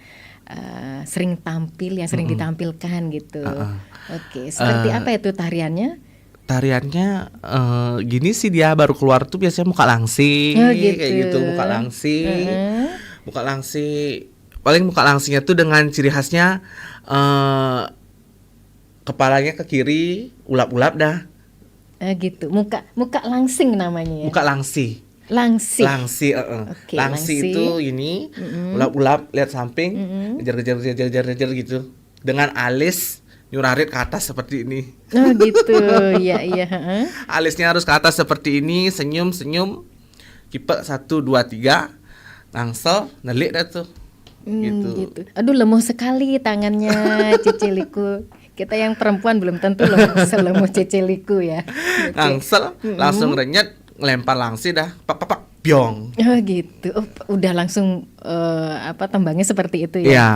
sering tampil, yang sering ditampilkan gitu. Oke, seperti apa itu tariannya? Tariannya gini sih, dia baru keluar tuh biasanya muka langsing, gitu. kayak gitu, muka langsing. Muka langsing, paling muka langsingnya tuh dengan ciri khasnya kepalanya ke kiri, ulap-ulap dah. Gitu, muka langsing namanya ya. Muka langsi. Langsi. Langsi Oke, langsi itu ini ulap-ulap, lihat samping, ngejar gitu. Dengan alis nyurarit ke atas seperti ini. Oh gitu, iya. Alisnya harus ke atas seperti ini, senyum, kipek 1, 2, 3, langsel, nelik dah tuh. Gitu. Aduh, lemah sekali tangannya Ciciliku. Kita yang perempuan belum tentu loh selemu Cece Liku ya. Ngangsel, langsung renyet, ngelempar langsung dah, pak, biong. Oh gitu. Oh, udah langsung tembangnya seperti itu ya. Iya,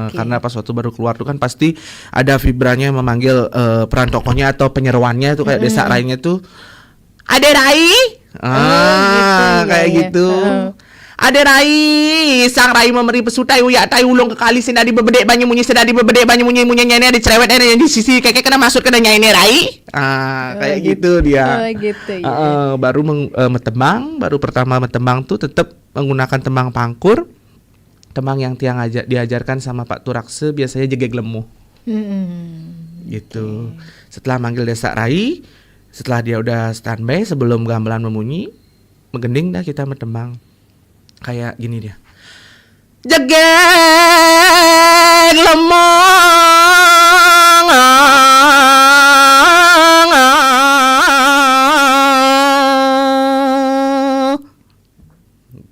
Oke. karena pas waktu baru keluar tuh kan pasti ada vibranya yang memanggil peran tokohnya atau penyeruannya tuh kayak desak rainya tuh. Ada Rai? gitu, Kayak ya. gitu. Ada Rai, sang Rai memberi pesutai uyak tai ulung ke kali sedadi bebedek banyu munyi sedadi bebedek banyu munyi nyene ada cerewet ada yang di sisi kayak kena masuk kena nyanyi Rai. Kayak gitu dia. Oh gitu ya. Baru metembang, baru pertama metembang tuh tetap menggunakan tembang pangkur. Tembang yang tiang diajarkan sama Pak Turakse biasanya jegeg lemu. Gitu. Setelah manggil Desak Rai, setelah dia udah standby sebelum gamelan memunyi, megending dah kita metembang. Kayak gini dia. Jegeg lemong.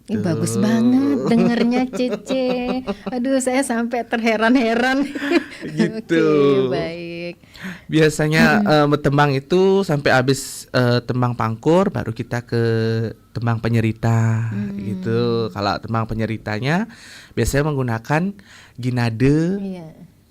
Ih, bagus banget dengernya Cece. Aduh, saya sampai terheran-heran. Gitu. Oke, baik. Biasanya metembang itu sampai habis tembang pangkur baru kita ke tembang penyerita gitu. Kalau tembang penyeritanya biasanya menggunakan ginade Iya.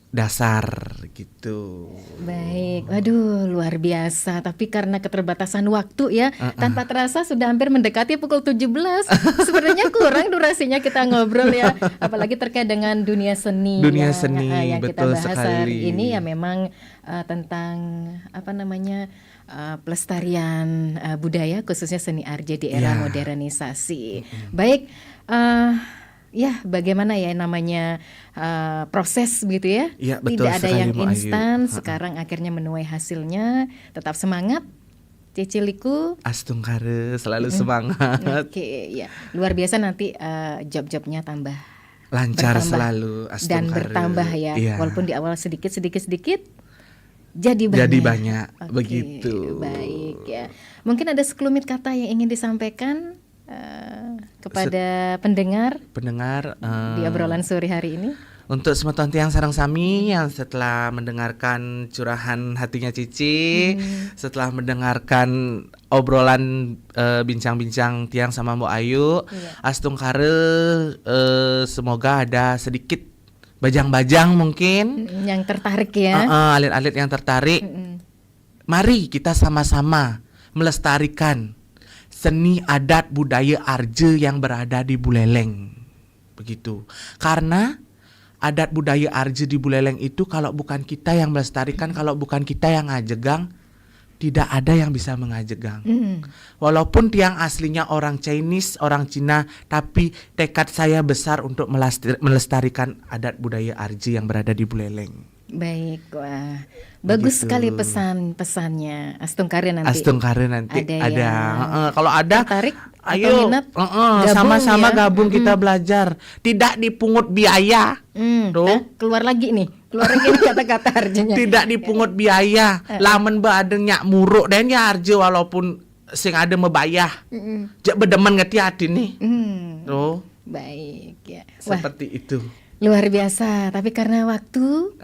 dasar gitu. Baik, waduh luar biasa. Tapi karena keterbatasan waktu ya, tanpa terasa sudah hampir mendekati pukul 17. Sebenarnya kurang durasinya kita ngobrol ya, apalagi terkait dengan dunia seni. Dunia ya, seni, yang kita betul bahas hari sekali. ini ya memang tentang pelestarian budaya khususnya seni Arje di era Ya. modernisasi. Baik. Ya, bagaimana ya namanya proses begitu ya? Iya, betul Tidak ada sekali, yang Bu Ayu. instan. Sekarang akhirnya menuai hasilnya. Tetap semangat, Cece Liku. Astungkare selalu semangat. Oke, ya luar biasa nanti job-jobnya tambah Lancar bertambah selalu dan Astungkare. bertambah ya. Iya. Walaupun di awal sedikit, jadi banyak. Jadi banyak, Oke, begitu. Baik ya. Mungkin ada sekelumit kata yang ingin disampaikan kepada pendengar di obrolan sore hari ini. Untuk semeton tiang sareng sami yang setelah mendengarkan curahan hatinya Cici, setelah mendengarkan obrolan bincang-bincang tiang sama Mbok Ayu, Astungkare semoga ada sedikit bajang-bajang mungkin, Yang tertarik ya. alit-alit yang tertarik. Mari kita sama-sama melestarikan seni adat budaya Arje yang berada di Buleleng. Begitu. Karena adat budaya Arje di Buleleng itu kalau bukan kita yang melestarikan, kalau bukan kita yang ngajegang, tidak ada yang bisa mengajegang. Walaupun tiang aslinya orang Chinese, orang Cina, tapi tekad saya besar untuk melestarikan adat budaya Arje yang berada di Buleleng. Baik, wah bagus Begitu. sekali pesannya. Astungkare nanti. Astungkare nanti ada ada. yang Kalau ada, tertarik atau ayo minat, sama-sama ya. gabung kita belajar. Tidak dipungut biaya. Tuh. Keluar lagi nih kata-kata Arjenya. Tidak dipungut biaya. Lamun beadeng nyak muruk dan ya Arje walaupun sing ada mebayah. Jak bedemen ngerti hati nih. Tuh, Baik ya. Wah, seperti itu. luar biasa. Tapi karena waktu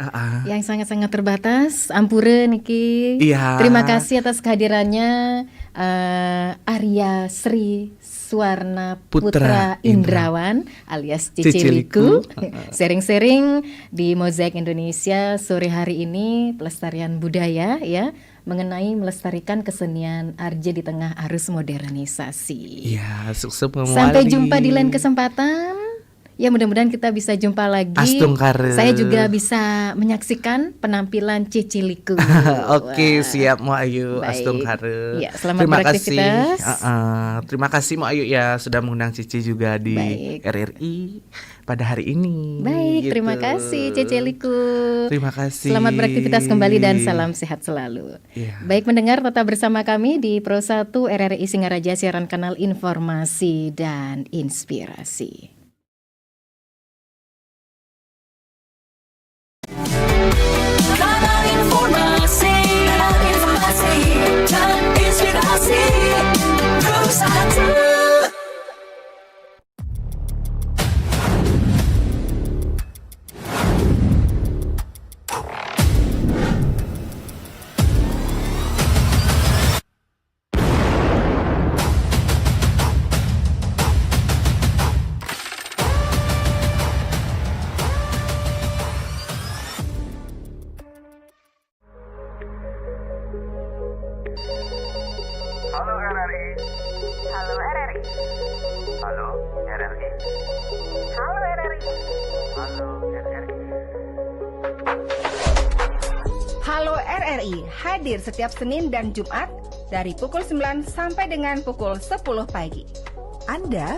yang sangat-sangat terbatas, ampure Niki. Iya. Terima kasih atas kehadirannya Arya Sri Suwarna Putra Putra Indrawan alias Cici Cici Liku. Liku. Sharing-sharing di Mozaik Indonesia sore hari ini pelestarian budaya ya, mengenai melestarikan kesenian Arje di tengah arus modernisasi. Iya, sukses menguali. Sampai jumpa di lain kesempatan. Ya mudah-mudahan kita bisa jumpa lagi. Astungkare. Saya juga bisa menyaksikan penampilan Cici Liku. Oke, Wah. siap Mo Ayu. Baik. Astungkare. Ya, selamat Terima beraktivitas. kasih. Terima kasih Mo Ayu ya sudah mengundang Cici juga di Baik. RRI pada hari ini. Baik, terima Gitu. kasih Cici Liku. Terima kasih. Selamat beraktivitas kembali dan salam sehat selalu. Iya. Baik mendengar, tetap bersama kami di Pro 1 RRI Singaraja, siaran kanal informasi dan inspirasi. Kanal informasi dan inspirasi Pro 1. Halo RRI. Halo RRI. Halo RRI. Halo RRI hadir setiap Senin dan Jumat dari pukul 9 sampai dengan pukul 10 pagi. Anda